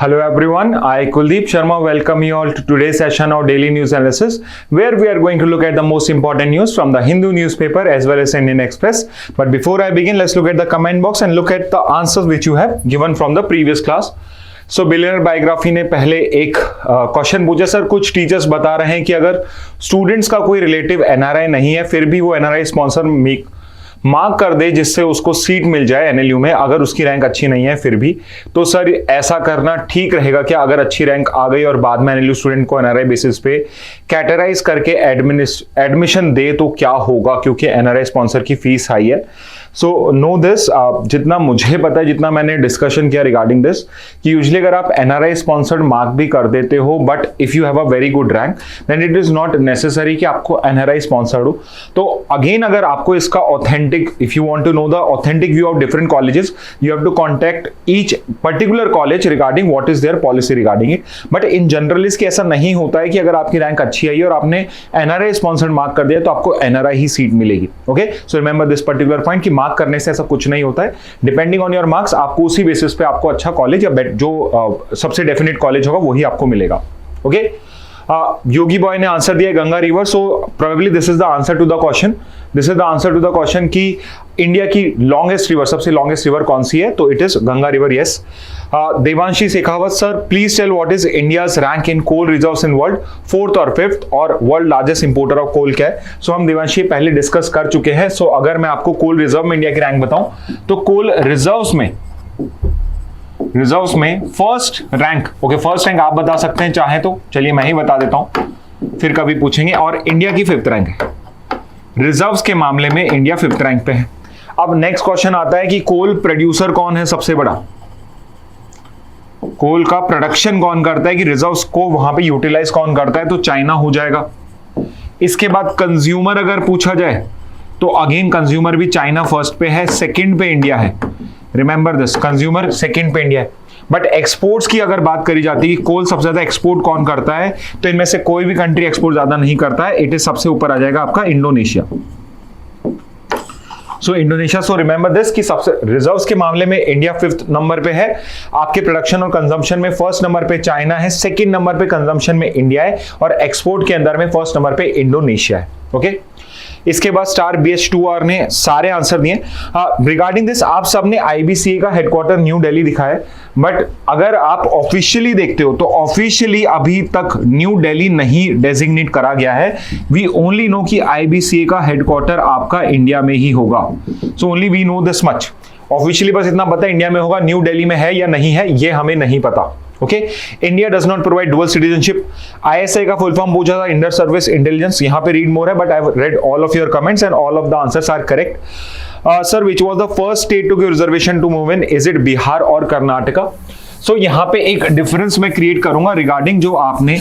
Hello everyone, I Kuldeep Sharma welcome you all to today's session of Daily News Analysis, where we are going to look at the most important news from the Hindu newspaper as well as Indian Express. But before I begin, let's look at the comment box and look at the answers which you have given from the previous class. So billionaire biography ने पहले एक question पूछा, sir कुछ teachers बता रहे हैं कि अगर स्टूडेंट्स का कोई रिलेटिव एनआरआई नहीं है फिर भी वो एनआरआई स्पॉन्सर मार्क कर दे जिससे उसको सीट मिल जाए एनएलयू में, अगर उसकी रैंक अच्छी नहीं है फिर भी, तो सर ऐसा करना ठीक रहेगा क्या? अगर अच्छी रैंक आ गई और बाद में एनएलयू स्टूडेंट को एनआरआई बेसिस पे कैटेगराइज करके एडमिशन दे तो क्या होगा, क्योंकि एनआरआई स्पॉन्सर की फीस हाई है. सो नो दिस, जितना मुझे पता है, जितना मैंने डिस्कशन किया रिगार्डिंग दिस, कि यूजुअली अगर आप एनआरआई स्पॉन्सर्ड मार्क भी कर देते हो but if you have a very good rank then it is not necessary कि आपको एनआरआई स्पॉन्सर्ड हो. तो अगेन अगर आपको इसका authentic, if you want to know the authentic view of different colleges, you have to contact each particular college regarding what is their policy regarding it. But in general इसके ऐसा नहीं होता है कि अगर आपकी रैंक अच्छी आई और आपने एनआरआई स्पॉन्सर्ड मार्क कर दिया तो आपको एनआरआई ही सीट मिलेगी. Okay, so remember this particular point कि मार्क करने से ऐसा कुछ नहीं होता है. डिपेंडिंग ऑन योर मार्क्स आपको उसी बेसिस पे आपको अच्छा कॉलेज या जो सबसे डेफिनेट कॉलेज होगा वही आपको मिलेगा. ओके, योगी बॉय ने आंसर दिया Ganga river. So probably this is the answer to the question. This is the answer to the question कि इंडिया की लॉन्गेस्ट रिवर, सबसे लॉन्गेस्ट रिवर कौन सी है, तो it is Ganga river. Yes. Devanshi Shekhawat, sir please tell what is India's rank in coal reserves in world, 4th और 5th, और world largest importer of coal क्या है. सो हम देवांशी पहले डिस्कस कर चुके हैं. सो अगर मैं आपको कोल रिजर्व में इंडिया की रैंक बताऊं तो कोल रिजर्व्स में first rank, okay first rank आप बता सकते हैं चाहे तो, चलिए मैं ही बता देता हूं फिर कभी पूछेंगे. और इंडिया की 5th रैंक है रिजर्व्स के मामले में, इंडिया 5th रैंक पे है. अब नेक्स्ट क्वेश्चन आता है कि कोल प्रोड्यूसर कौन है सबसे बड़ा, कोल का प्रोडक्शन कौन करता है, कि रिजर्व्स को वहां पे यूटिलाइज कौन करता है, तो चाइना हो जाएगा. इसके बाद कंज्यूमर अगर पूछा जाए तो अगेन कंज्यूमर भी चाइना फर्स्ट पे है, सेकंड पे इंडिया है. रिमेंबर दिस, कंज्यूमर सेकंड पे इंडिया है. बट एक्सपोर्ट्स की अगर बात करी जाती है, कोल सबसे ज्यादा एक्सपोर्ट कौन करता है, तो इनमें से कोई भी कंट्री एक्सपोर्ट ज्यादा नहीं करता है. इट इज सबसे ऊपर आ जाएगा आपका Indonesia. So Indonesia. So remember this कि सबसे रिजर्व्स के मामले में इंडिया 5th नंबर पे है. आपके प्रोडक्शन और कंजम्पशन में फर्स्ट नंबर पे चाइना है, सेकंड नंबर पे कंजम्पशन में इंडिया है, और एक्सपोर्ट के अंदर में फर्स्ट नंबर पे इंडोनेशिया है. ओके, इसके बाद स्टार BH2R ने सारे आंसर दिए. रिगार्डिंग दिस आप सबने IBCA का हेडक्वार्टर न्यू दिल्ली दिखाया है, बट अगर आप ऑफिशियली देखते हो तो ऑफिशियली अभी तक न्यू दिल्ली नहीं डेजिग्नेट करा गया है. वी ओनली नो कि IBCA का हेडक्वार्टर आपका इंडिया में ही होगा. So only we know this much. Officially बस इतना पता है इंडिया में होगा, न्यू दिल्ली में है या नहीं है ये हमें नहीं पता. Okay, India does not provide dual citizenship. ISI का फुल फॉर्म पूछा था, इंडर सर्विस इंटेलिजेंस. यहां पे रीड मोर है, but I have read all of your comments and all of the answers are correct. Sir which was the first state to give reservation to women, is it Bihar और कर्नाटका? सो यहां पे एक difference मैं create करूंगा regarding जो आपने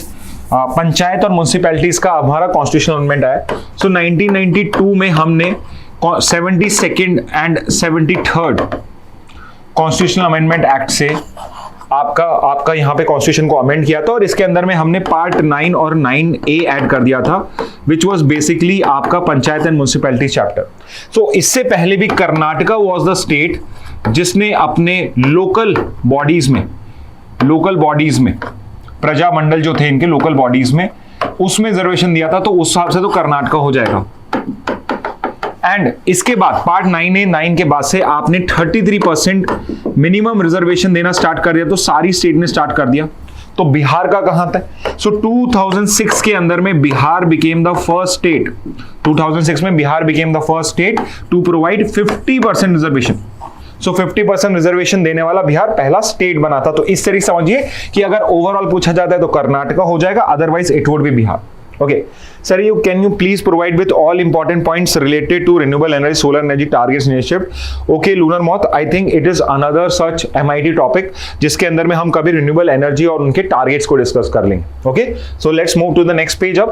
पंचायत और municipalities का हमारा कॉन्स्टिट्यूशनल अमेंडमेंट आया. सो 1992 में हमने 72nd and 73rd constitutional amendment act से आपका यहाँ पे कॉन्स्टिट्यूशन को अमेंड किया था, और इसके अंदर में हमने पार्ट 9 और 9A ऐड कर दिया था, विच वाज बेसिकली आपका पंचायत एंड म्युनिसिपैलिटी चैप्टर. सो इससे पहले भी कर्नाटका वाज द स्टेट जिसने अपने लोकल बॉडीज में प्रजामंडल जो थे इनके लोकल बॉडीज में, उसमें रिजर्वेशन दिया था. तो उस हिसाब से तो कर्नाटका हो जाएगा. एंड इसके बाद पार्ट 9A 9 के बाद से आपने 33% मिनिमम रिजर्वेशन देना स्टार्ट कर दिया, तो सारी स्टेट ने स्टार्ट कर दिया. तो बिहार का कहां था? सो 2006 के अंदर में Bihar became the first state. 2006 में Bihar became the first state to provide 50% reservation. So 50% reservation देने वाला बिहार पहला स्टेट बना था. तो इस तरीके से समझिए कि अगर ओवरऑल पूछा जाता है तो कर्नाटका हो जाएगा, otherwise it would B Bihar. Okay, sir, can you please provide with all important points related to renewable energy, solar energy targets initiative? Okay, lunar moth, I think it is another such MIT topic जिसके अंदर में हम कभी renewable energy और उनके targets को discuss कर लेंगे. Okay, so let's move to the next page up.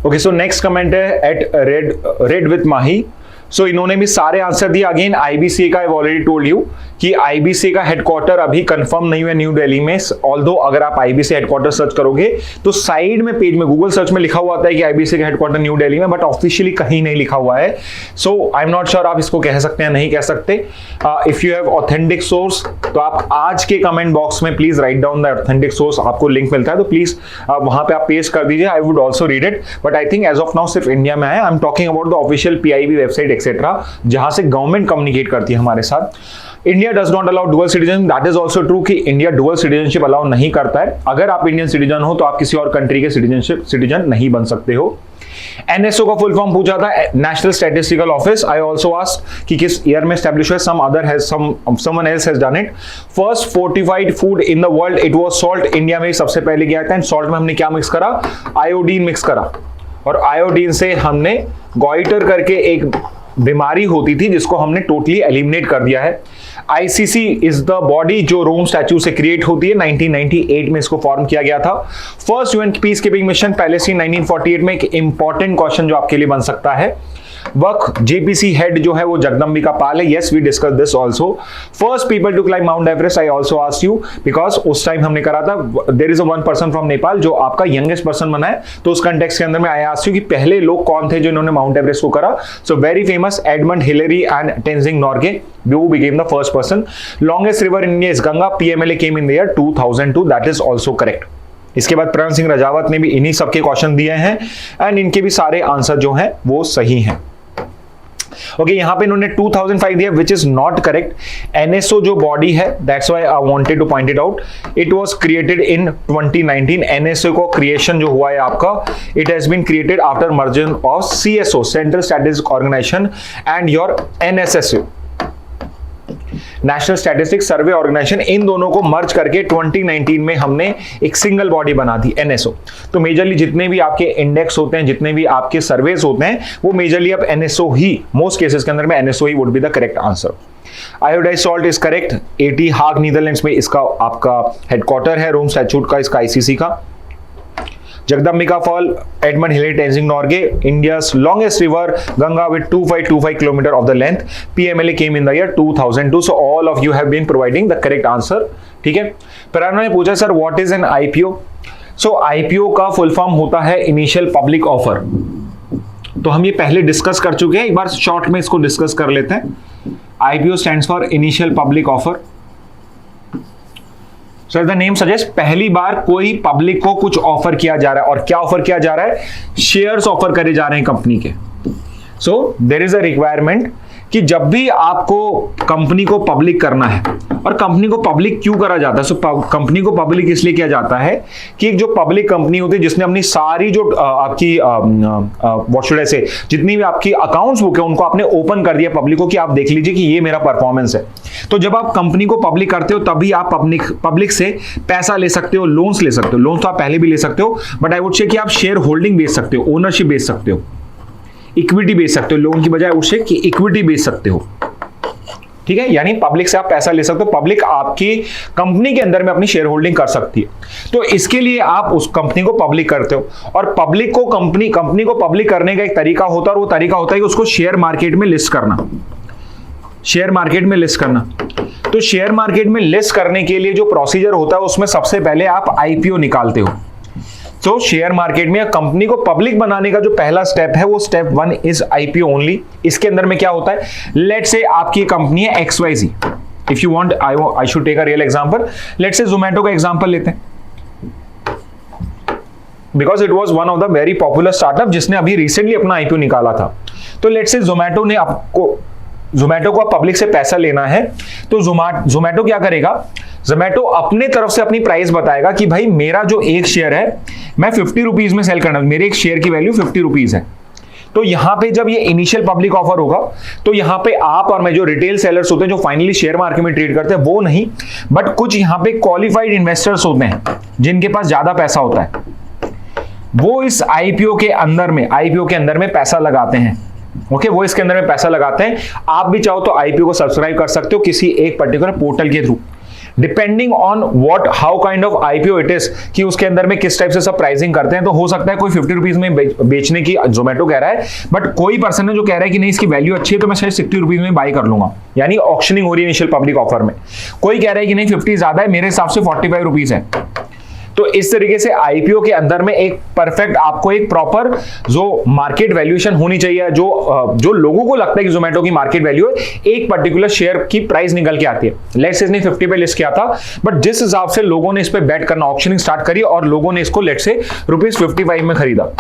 Okay, so next comment है at red with Mahi. सो इन्होंने भी सारे आंसर दिए. अगेन IBCA का आई ऑलरेडी टोल्ड यू कि आईबीसी का हेडक्वार्टर अभी कंफर्म नहीं हुआ न्यू दिल्ली में, ऑल्दो अगर आप आईबीसी हेडक्वार्टर सर्च करोगे तो साइड में पेज में गूगल सर्च में लिखा हुआ आता है कि आईबीसी का हेडक्वार्टर न्यू दिल्ली में, बट ऑफिशियली कहीं नहीं लिखा हुआ है। So I am not sure आप इसको कह सकते हैं नहीं कह सकते। If you have authentic source तो आप आज के कमेंट बॉक्स में please write down the authentic source, आपको लिंक मिलता है तो प्लीज वहां पे आप पेस्ट कर दीजिए। I would also read it, but I think as of now सिर्फ इंडिया में है। I am talking about the official PIB website etcetera, जहां से गवर्नमेंट कम्युनिकेट करती है हमारे साथ। India does not allow dual citizen, that is also true कि इंडिया डुअल सिटीजनशिप अलाउ नहीं करता है। अगर आप इंडियन सिटीजन हो तो आप किसी और कंट्री के सिटीजन नहीं बन सकते हो। एनएसओ का फुल फॉर्म पूछा था, national statistical office. I also asked कि किस ईयर में स्टैब्लिश हुआ, someone else has done it. First fortified food in the world it was salt, India में सबसे पहले गया था। एंड सॉल्ट में हमने क्या मिक्स करा, आयोडीन मिक्स करा, और आयोडीन से हमने गॉइटर करके एक बीमारी होती थी जिसको हमने टोटली एलिमिनेट कर दिया है। आईसीसी इज द बॉडी जो रोम स्टैच्यू से क्रिएट होती है, 1998 में इसको फॉर्म किया गया था। First UN peace keeping mission Palestine 1948 में। एक इंपॉर्टेंट क्वेश्चन जो आपके लिए बन सकता है, वक्त जेपीसी हेड जो है वो जगदम्बिका पाल है। Yes we discuss this also. First people to climb Mount Everest, I also asked you because उस टाइम हमने करा था। There is a one person from Nepal जो आपका यंगेस्ट पर्सन बना है, तो उस कंटेक्स्ट के अंदर में आई आस्क्ड यू कि पहले लोग कौन थे जिन्होंने माउंट एवरेस्ट को करा। So very famous Edmund Hillary and Tenzing Norgay, who became the first person. Longest river in India is Ganga. PMLA came in the year 2002. That is also correct. इसके बाद प्रण सिंह रजावत ने भी इन्हीं सबके क्वेश्चन दिए हैं एंड इनके भी सारे आंसर जो हैं वो सही हैं। ओके, यहां पे इन्होंने 2005 दिया which is not correct. NSO जो बॉडी है, that's why I wanted to point it out, it was created in 2019। NSO को क्रिएशन जो हुआ है आपका, it has been created after merger of CSO, central statistics organisation, and your NSSO, national statistics survey organisation. इन दोनों को मर्ज करके 2019 में हमने एक सिंगल बॉडी बना दी, एनएसओ। तो मेजरली जितने भी आपके इंडेक्स होते हैं, जितने भी आपके सर्वेस होते हैं, वो मेजरली अब एनएसओ ही, मोस्ट केसेस के अंदर में NSO he would be the correct answer. Iodise salt is correct. Eighty हाग नीदरलैंड्स में इसका आपका हेडक्वार्टर है, रोम स्टैट्यूट का, इसका आईसीसी का। Jagdambika fall, Edmund Hillary Tenzing Norgay, India's longest river, Ganga with 2525 km of the length. PMLA came in the year 2002. So all of you have been providing the correct answer. ठीक है। प्रणव ने पूछा sir what is an IPO. So IPO का full form होता है initial public offer. तो हम ये पहले डिस्कस कर चुके हैं, एक बार शॉर्ट में इसको डिस्कस कर लेते हैं। IPO stands for initial public offer. Sir the name suggest, पहली बार कोई पब्लिक को कुछ ऑफर किया जा रहा है, और क्या ऑफर किया जा रहा है, शेयर्स ऑफर करे जा रहे हैं कंपनी के। So there is a requirement कि जब भी आपको कंपनी को पब्लिक करना है, और कंपनी को पब्लिक क्यों करा जाता है, सो कंपनी को पब्लिक इसलिए किया जाता है कि एक जो पब्लिक कंपनी होती है जिसने अपनी सारी जो आपकी व्हाट शुड आई से, जितनी भी आपकी अकाउंट्स बुक है उनको आपने ओपन कर दिया पब्लिक को कि आप देख लीजिए कि ये मेरा परफॉर्मेंस है। तो जब आप कंपनी को पब्लिक करते हो तभी आप पब्लिक से पैसा ले सकते हो, लोन्स ले सकते हो। लोन्स तो आप पहले भी ले सकते हो, बट आई वुड से कि आप शेयर होल्डिंग बेच सकते हो, ओनरशिप बेच सकते हो, इक्विटी बेच सकते हो, लोन की बजाय उससे कि इक्विटी बेच सकते हो। ठीक है, यानी पब्लिक से आप पैसा ले सकते हो, पब्लिक आपकी कंपनी के अंदर में अपनी शेयर होल्डिंग कर सकती है। तो इसके लिए आप उस कंपनी को पब्लिक करते हो, और पब्लिक को कंपनी को पब्लिक करने का एक तरीका होता है, और वो तरीका होता है कि उसको शेयर मार्केट में लिस्ट करना। शेयर मार्केट में लिस्ट करना, तो शेयर मार्केट में लिस्ट करने के लिए जो प्रोसीजर होता है उसमें सबसे पहले आप आईपीओ निकालते हो। तो शेयर मार्केट में कंपनी को पब्लिक बनाने का जो पहला स्टेप है वो स्टेप 1 इज आईपीओ ओनली। इसके अंदर में क्या होता है, लेट्स से आपकी कंपनी है XYZ। If you want I should take a real example, let's say Zomato का एग्जांपल लेते हैं, because it was one of the very popular startup जिसने अभी रिसेंटली अपना आईपीओ निकाला था। तो लेट्स से जोमेटो को पब्लिक से पैसा लेना है, तो जोमेटो क्या करेगा, जोमेटो अपने तरफ से अपनी प्राइस बताएगा कि भाई मेरा जो एक शेयर है मैं 50 रुपीज में सेल करना, मेरे एक शेयर की वैल्यू 50 रुपीज है। तो यहां पे जब ये इनिशियल पब्लिक ऑफर होगा तो यहां पे आप और मैं जो रिटेल सेलर्स होते हैं जो फाइनली शेयर मार्केट में ट्रेड करते हैं वो नहीं, बट कुछ यहां पे क्वालिफाइड इन्वेस्टर्स होते हैं जिनके पास ज्यादा पैसा होता है, वो इस आईपीओ के अंदर में पैसा लगाते हैं। ओके, वो इसके अंदर में पैसा लगाते हैं। आप भी चाहो तो आईपीओ को सब्सक्राइब कर सकते हो किसी एक पर्टिकुलर पोर्टल के through. Depending on what how kind of IPO it is, कि उसके अंदर में किस टाइप से सब प्राइसिंग करते हैं। तो हो सकता है कोई 50 रुपीज में बेचने की जोमेटो कह रहा है, बट कोई पर्सन है जो कह रहा है कि नहीं इसकी वैल्यू अच्छी है तो मैं शायद 60 रुपीज में बाई कर लूंगा, यानी ऑक्शनिंग हो रही है इनिशियल पब्लिक ऑफर में। कोई कह रहा है कि नहीं 50 ज्यादा है, मेरे हिसाब से 45 रुपीज है। तो इस तरीके से आईपीओ के अंदर में एक परफेक्ट आपको एक प्रॉपर जो मार्केट वैल्यूएशन होनी चाहिए, जो लोगों को लगता है कि जोमेटो की मार्केट वैल्यू है, एक पर्टिकुलर शेयर की प्राइस निकल के आती है। लेट्स से इसने 50 पे लिस्ट किया था, बट जिस हिसाब से लोगों ने इस पे बेट करना, ऑक्शनिंग स्टार्ट करी और लोगों ने इसको लेट्स से ₹55 में खरीदा,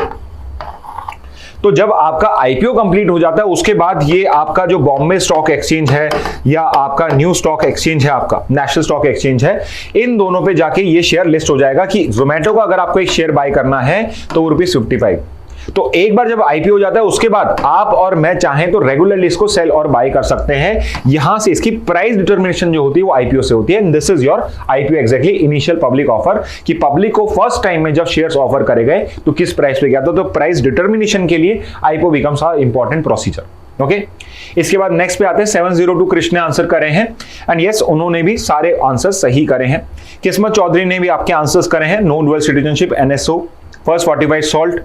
तो जब आपका आईपीओ कंप्लीट हो जाता है उसके बाद ये आपका जो बॉम्बे स्टॉक एक्सचेंज है या आपका न्यू स्टॉक एक्सचेंज है, आपका नेशनल स्टॉक एक्सचेंज है, इन दोनों पे जाके ये शेयर लिस्ट हो जाएगा कि जोमेटो का अगर आपको एक शेयर बाय करना है तो वो ₹55। तो एक बार जब आईपीओ हो जाता है उसके बाद आप और मैं चाहें तो रेगुलरली इसको सेल और बाय कर सकते हैं। यहां से इसकी प्राइस डिटर्मिनेशन जो होती है वो आईपीओ से होती है। This is your IPO exactly initial public offer, कि पब्लिक को फर्स्ट टाइम में जब शेयर्स ऑफर करे गए तो किस प्राइस पे गया था। तो प्राइस डिटर्मिनेशन के लिए IPO becomes a important procedure. Okay, इसके बाद नेक्स्ट पे आते हैं 702 कृष्ण ने आंसर करे हैं, एंड यस उन्होंने भी सारे आंसर सही करे हैं। किस्मत चौधरी ने भी आपके आंसर्स करे हैं, no dual citizenship, NSO, first 45 salt,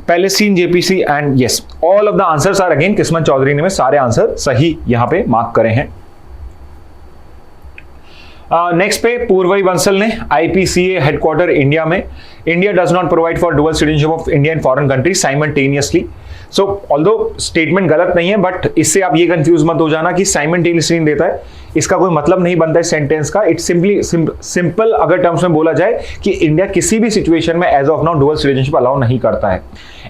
Palestine, JPC, and yes all of the answers are again Kismat Chaudhary ने सारे आंसर सही यहां पे मार्क करे हैं। नेक्स्ट पे पूर्वी बंसल ने आईपीसीए हेडक्वार्टर इंडिया में, India does not provide for dual citizenship of India in foreign country simultaneously. So although statement गलत नहीं है, बट इससे आप ये कंफ्यूज मत हो जाना कि साइमल्टेनियसली नहीं देता है, इसका कोई मतलब नहीं बनता है सेंटेंस का। इट्स सिंपली सिंपल अगर टर्म्स में बोला जाए कि इंडिया किसी भी सिचुएशन में as of now dual citizenship allow नहीं करता है।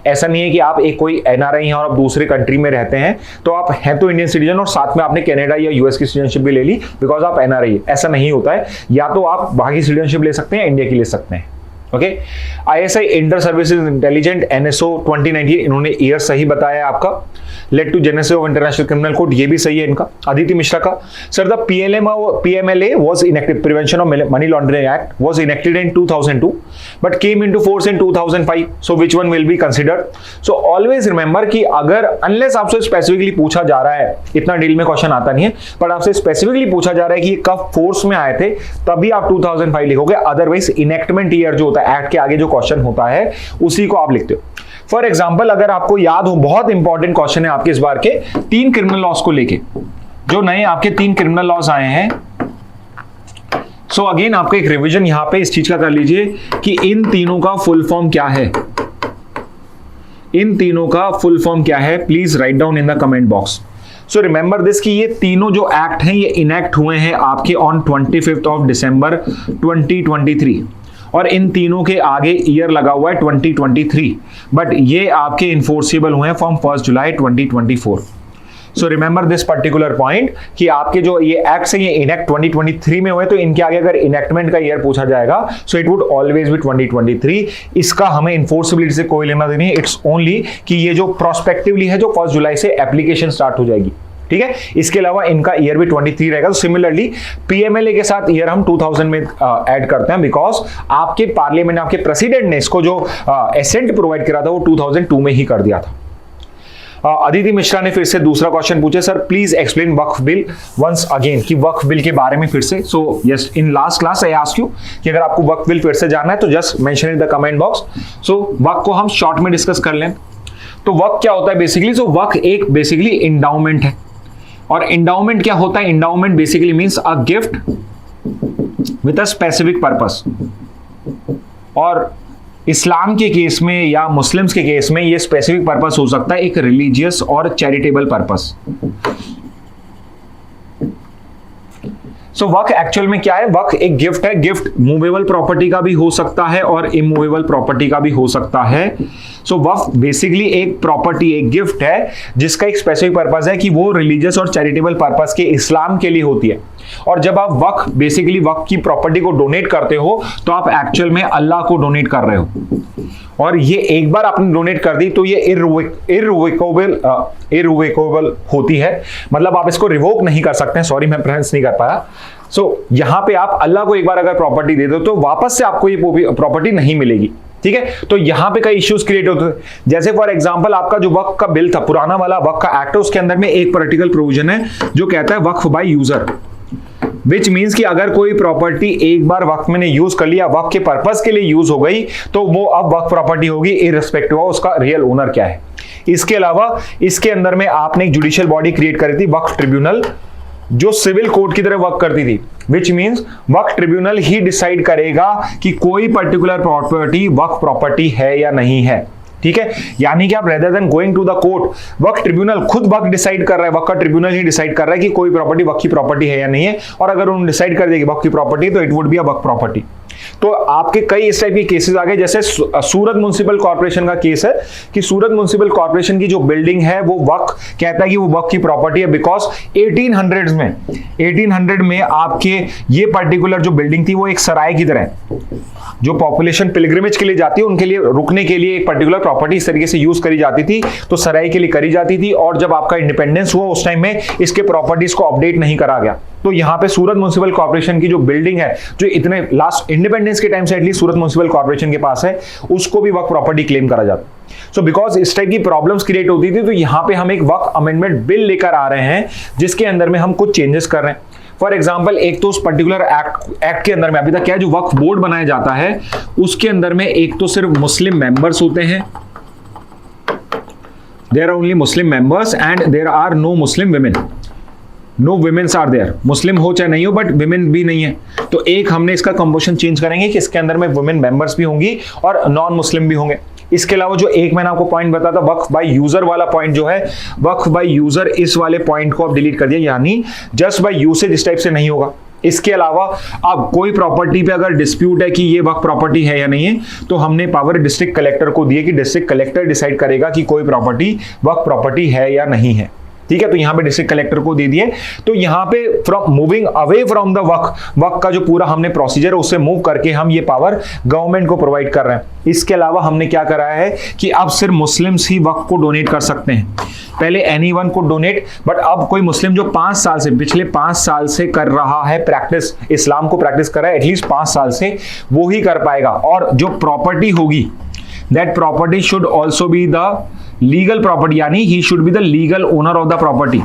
ऐसा नहीं है कि आप एक कोई एनआरआई हैं और आप दूसरे कंट्री में रहते हैं तो आप हैं तो इंडियन सिटीजन और साथ में आपने कनाडा या यूएस की सिटीजनशिप भी ले ली बिकॉज आप एनआरआई है, ऐसा नहीं होता है। या तो आप वहां की सिटीजनशिप ले सकते हैं, इंडिया की ले सकते हैं। Okay, ISI inter services intelligent NSO 2019, इन्होंने ईयर सही बताया आपका। Led to genesis of international criminal code, ये भी सही है इनका। अदिति मिश्रा का, sir the PMLA was enacted, prevention of money laundering act was enacted in 2002 but came into force in 2005, so which one will be considered. So always remember कि अगर unless आपसे specifically पूछा जा रहा है, इतना डील में क्वेश्चन आता नहीं है, पर आपसे स्पेसिफिकली पूछा जा रहा है कि ये कब फोर्स में आए थे तभी आप 2005 लिखोगे, अदरवाइज इनेक्टमेंट ईयर जो होता है एक्ट के आगे जो क्वेश्चन होता है उसी को आप लिखते हो। फॉर एग्जाम्पल अगर आपको याद हो, बहुत इंपॉर्टेंट क्वेश्चन है आपके इस बार के 3 क्रिमिनल लॉस को लेके, जो नए आपके 3 क्रिमिनल लॉस आए हैं। सो अगेन आपका एक रिवीजन यहां पे इस चीज का कर लीजिए कि इन तीनों का फुल फॉर्म क्या है, इन तीनों का फुल फॉर्म क्या है, please write down in the comment box. So remember this कि ये तीनों जो एक्ट हैं ये इनेक्ट हुए हैं आपके ऑन 25 दिसंबर 2023 और इन तीनों के आगे ईयर लगा हुआ है 2023, बट ये आपके इन्फोर्सेबल हुए हैं from 1 July 2024। So remember this particular point कि आपके जो ये एक्ट्स हैं ये इनेक्ट 2023 में हुए, तो इनके आगे अगर इनेक्टमेंट का ईयर पूछा जाएगा सो इट वुड ऑलवेज बी 2023। इसका हमें इन्फोर्सिबिलिटी से कोई लेना देना नहीं, इट्स ओनली कि ये जो प्रोस्पेक्टिवली है जो 1 जुलाई से एप्लीकेशन स्टार्ट हो जाएगी, ठीक है। इसके अलावा इनका ईयर भी 23 रहेगा। तो सिमिलरली पीएमएलए के साथ ईयर हम 2000 में ऐड करते हैं बिकॉज आपके पार्लियामेंट, आपके प्रेसिडेंट ने इसको जो एसेंट प्रोवाइड करा था वो 2002 में ही कर दिया था। अदिति मिश्रा ने फिर से दूसरा क्वेश्चन पूछे, सर प्लीज एक्सप्लेन वक्फ बिल वंस अगेन, कि वक्फ बिल के बारे में फिर से। So yes, in last class I asked you कि अगर आपको वक्फ बिल फिर से जानना है तो just mention in the comment box. So वक्फ को हम शॉर्ट में डिस्कस कर लें। तो वक्फ क्या होता है बेसिकली? सो वक्फ एक बेसिकली इंडाउमेंट है, और इंडाउमेंट क्या होता है? Endowment basically means a gift with a specific purpose. और इस्लाम के केस में या मुस्लिम्स के केस में ये स्पेसिफिक पर्पस हो सकता है एक रिलीजियस और चैरिटेबल पर्पस। सो वक्फ एक्चुअल में क्या है? वक्फ एक गिफ्ट है। गिफ्ट मूवेबल प्रॉपर्टी का भी हो सकता है और इमूवेबल प्रॉपर्टी का भी हो सकता है। सो वक्फ बेसिकली एक प्रॉपर्टी, एक गिफ्ट है जिसका एक स्पेसिफिक पर्पस है कि वो रिलीजियस और चैरिटेबल पर्पस के इस्लाम के लिए होती है। और जब आप वक्फ बेसिकली वक्फ की प्रॉपर्टी को डोनेट करते हो तो आप एक्चुअल में अल्लाह को डोनेट कर रहे हो, और ये एक बार आपने डोनेट कर दी तो ये इररिवोकेबल होती है, मतलब आप इसको रिवोक नहीं कर सकते हैं। सॉरी मैं प्रोनाउंस नहीं कर पाया। सो यहां पे आप अल्लाह को एक बार अगर प्रॉपर्टी दे दो तो वापस से आपको ये प्रॉपर्टी नहीं मिलेगी, ठीक है। तो यहां पे कई इश्यूज क्रिएट होते हैं, जैसे फॉर एग्जांपल आपका जो वक्फ का बिल था, पुराना वाला वक्फ का एक्ट है, उसके अंदर में एक पर्टिकुलर प्रोविजन है जो कहता है वक्फ बाय यूजर। विच मीन्स कि अगर कोई प्रॉपर्टी एक बार वक्त में यूज कर लिया, वक्त के पर्पस के लिए यूज हो गई, तो वो अब वक्त प्रॉपर्टी होगी इररिस्पेक्टिव ऑफ उसका रियल ओनर क्या है। इसके अलावा इसके अंदर में आपने एक जुडिशियल बॉडी क्रिएट करी थी, वक्फ ट्रिब्यूनल, जो सिविल कोर्ट की तरह वर्क करती थी, which means Waqf tribunal he decide करेगा कि कोई पर्टिकुलर प्रॉपर्टी वक्फ प्रॉपर्टी है या नहीं है। ठीक है, यानी कि आप rather than going to the court, वक्फ ट्रिब्यूनल खुद वक्त डिसाइड कर रहा है, वक्त का ट्रिब्यूनल ही डिसाइड कर रहा है कि कोई प्रॉपर्टी वक्त की प्रॉपर्टी है या नहीं है, और अगर उन्होंने डिसाइड कर दिया कि वक्त की प्रॉपर्टी, तो इट वुड बी अ वक्त प्रॉपर्टी। तो आपके कई इस टाइप के केसेस आ गए, जैसे सूरत म्युनिसिपल कॉर्पोरेशन का केस है कि सूरत म्युनिसिपल कॉर्पोरेशन की जो बिल्डिंग है वो वक्फ कहता है कि वो वक्फ की प्रॉपर्टी है, बिकॉज 1800 में आपके ये पर्टिकुलर जो बिल्डिंग थी वो एक सराय की तरह, जो पॉपुलेशन पिलग्रिमेज के लिए जाती है उनके लिए रुकने के लिए एक पर्टिकुलर प्रॉपर्टी इस तरीके से यूज करी जाती थी, तो सराय के लिए करी जाती थी। और जब आपका इंडिपेंडेंस हुआ उस टाइम में इसके प्रॉपर्टीज को अपडेट नहीं करा गया, तो यहां पे सूरत म्युनिसिपल कॉर्पोरेशन की जो बिल्डिंग है, जो इतने लास्ट इंडिपेंडेंस के टाइम से एटलीस्ट सूरत म्युनिसिपल कॉर्पोरेशन के पास है, उसको भी वक्फ प्रॉपर्टी क्लेम करा जाता। सो बिकॉज इस टाइप की प्रॉब्लम्स क्रिएट होती थी, तो यहां पे हम एक वक्फ अमेंडमेंट बिल लेकर आ रहे हैं जिसके अंदर में हम कुछ चेंजेस कर रहे हैं। फॉर एग्जाम्पल, एक तो उस पर्टिकुलर एक्ट के अंदर में अभी तक क्या है, जो वक्फ बोर्ड बनाया जाता है उसके अंदर में एक तो सिर्फ मुस्लिम मेंबर्स होते हैं, there are only Muslim members and there are no Muslim women, no womens are there, Muslim हो चाहे नहीं हो बट विमेन भी नहीं है। तो एक हमने इसका कंपोजिशन चेंज करेंगे कि इसके अंदर में वुमेन मेंबर्स भी होंगी और नॉन मुस्लिम भी होंगे। इसके अलावा जो एक मैंने आपको पॉइंट बताया था वक्फ बाय यूजर वाला पॉइंट जो है, वक्फ बाय यूजर, इस वाले पॉइंट को आप डिलीट कर दिया, यानी जस्ट बाय यूसेज इस टाइप से नहीं होगा। इसके अलावा अब कोई प्रॉपर्टी पे अगर डिस्प्यूट है कि ये वक्फ प्रॉपर्टी है या नहीं है, तो हमने पावर डिस्ट्रिक्ट कलेक्टर को दिए कि डिस्ट्रिक्ट कलेक्टर डिसाइड करेगा कि कोई प्रॉपर्टी वक्फ प्रॉपर्टी है या नहीं है। ठीक है, तो यहां पे डिस्ट्रिक्ट कलेक्टर को दे दिए। तो यहां पे from moving away from the वक्फ का जो पूरा हमने प्रोसीजर है उससे मूव करके हम ये पावर गवर्नमेंट को प्रोवाइड कर रहे हैं। इसके अलावा हमने क्या कराया है कि अब सिर्फ मुस्लिम्स ही वक्फ को डोनेट कर सकते हैं। पहले एनीवन को डोनेट, बट अब कोई मुस्लिम जो 5 साल से, पिछले 5 साल से कर रहा है प्रैक्टिस, इस्लाम को प्रैक्टिस कर रहा है एटलीस्ट 5 साल से, वो ही कर पाएगा। और जो प्रॉपर्टी होगी, that property should also be the legal property, यानी he should be the legal owner of the property.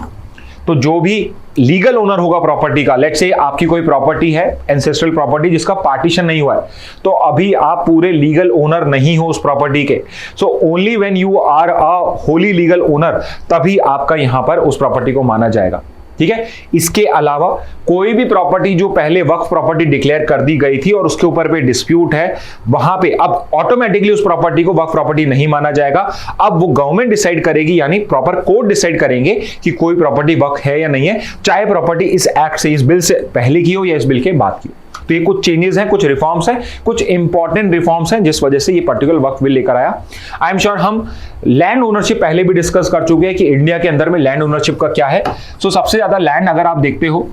तो जो भी लीगल ओनर होगा प्रॉपर्टी का, लेट्स से आपकी कोई प्रॉपर्टी है एंसेस्ट्रल प्रॉपर्टी जिसका पार्टीशन नहीं हुआ है, तो अभी आप पूरे लीगल ओनर नहीं हो उस प्रॉपर्टी के। So only when you are a wholly legal owner, तभी आपका यहां पर उस प्रॉपर्टी को माना जाएगा। ठीक है, इसके अलावा कोई भी प्रॉपर्टी जो पहले वक्फ प्रॉपर्टी डिक्लेयर कर दी गई थी और उसके ऊपर पे डिस्प्यूट है, वहां पे अब ऑटोमेटिकली उस प्रॉपर्टी को वक्फ प्रॉपर्टी नहीं माना जाएगा। अब वो गवर्नमेंट डिसाइड करेगी, यानी प्रॉपर कोर्ट डिसाइड करेंगे कि कोई प्रॉपर्टी वक्फ है या नहीं है, चाहे प्रॉपर्टी इस एक्ट से, इस बिल से पहले की हो या इस बिल के बाद की हो। तो ये कुछ चेंजेस हैं, कुछ रिफॉर्म्स हैं, कुछ इंपॉर्टेंट रिफॉर्म्स हैं जिस वजह से ये पर्टिकुलर वक्फ बिल लेकर आया। आई एम श्योर हम लैंड ओनरशिप पहले भी डिस्कस कर चुके हैं कि इंडिया के अंदर में लैंड ओनरशिप का क्या है। सो सबसे ज्यादा लैंड अगर आप देखते हो,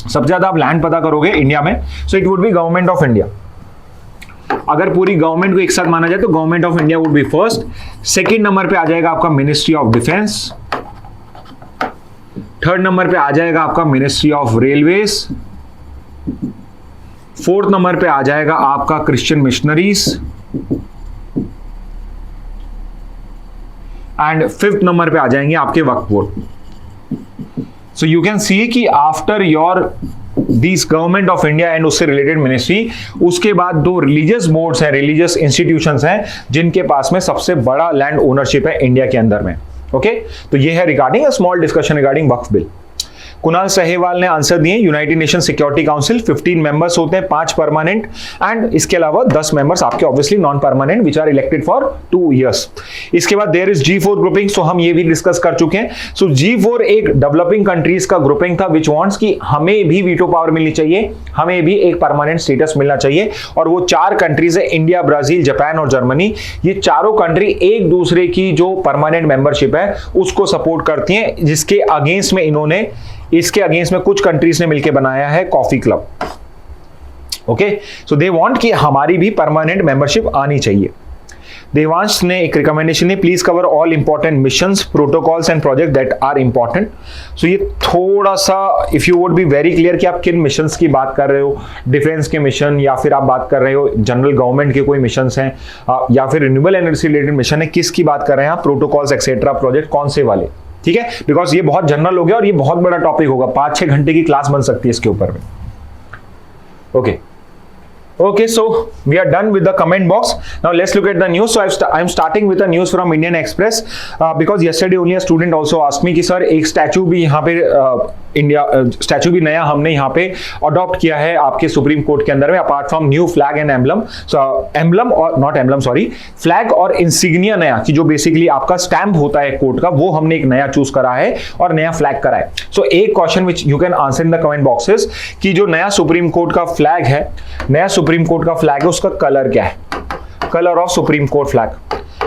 सबसे ज्यादा आप लैंड पता करोगे इंडिया में, so it would be government of India. अगर पूरी गवर्नमेंट को एक साथ माना जाए तो government of India would be first. Second number पे आ जाएगा आपका ministry of defence. Third number पे आ जाएगा आपका ministry of railways. Fourth number पे आ जाएगा आपका Christian missionaries and fifth number पे आ जाएंगे आपके वक्फ board. So you can see कि after your this government of India and उससे रिलेटेड मिनिस्ट्री, उसके बाद 2 रिलीजियस बोर्ड्स हैं, रिलीजियस इंस्टीट्यूशंस हैं जिनके पास में सबसे बड़ा लैंड ओनरशिप है इंडिया के अंदर में। ओके, तो ये है regarding a small discussion regarding वक्फ बिल। कुणाल सहेवाल ने आंसर दिए, United Nation Security Council 15 members होते हैं, 5 परमानेंट एंड इसके अलावा 10 मेंबर्स आपके obviously non permanent which are elected for 2 years. इसके बाद देयर इज G4 ग्रुपिंग, सो हम ये भी डिस्कस कर चुके हैं। सो G4 एक डेवलपिंग कंट्रीज का ग्रुपिंग था विच वांट्स कि हमें भी वीटो पावर मिलनी चाहिए, हमें भी एक परमानेंट स्टेटस मिलना चाहिए, और वो 4 कंट्रीज है, इंडिया, ब्राजील, जापान और जर्मनी। ये चारों कंट्री एक दूसरे की जो परमानेंट मेंबरशिप है उसको सपोर्ट करती हैं, जिसके अगेंस्ट में इन्होंने, इसके अगेंस्ट में कुछ कंट्रीज ने मिलकर बनाया है coffee club. Okay, so they want कि हमारी भी परमानेंट मेंबरशिप आनी चाहिए। देवांश ने एक रिकमेंडेशन है, please cover all important missions, protocols and project that are important. So ये थोड़ा सा, if you would be very clear कि आप किन मिशंस की बात कर रहे हो, डिफेंस के मिशन या फिर आप बात कर रहे हो जनरल गवर्नमेंट के कोई मिशंस हैं या फिर रिन्यूएबल एनर्जी रिलेटेड मिशन है, किसकी बात कर रहे हैं आप, प्रोटोकॉल्स एक्सेट्रा प्रोजेक्ट कौन से वाले। ठीक है, बिकॉज ये बहुत जनरल हो गया और ये बहुत बड़ा टॉपिक होगा, 5-6 घंटे की क्लास बन सकती है इसके ऊपर में। Okay, so we are done with the comment box. Now let's look at the news. So I'm starting with a news from Indian Express because yesterday only a student also asked me कि sir एक statue भी यहाँ पे statue भी नया हमने यहाँ पे अडॉप्ट किया है आपके सुप्रीम कोर्ट के अंदर में, apart from new flag and emblem. Emblem और नॉट एम्बलम सॉरी, फ्लैग और इंसिग्निया नया, कि जो बेसिकली आपका स्टैम्प होता है कोर्ट का, वो हमने एक नया चूज करा है और नया फ्लैग करा है। सो एक question which you can answer in the comment boxes कि जो नया सुप्रीम कोर्ट का फ्लैग है, नया सुप्रीम कोर्ट का फ्लैग है, उसका कलर क्या है, colour of supreme court flag.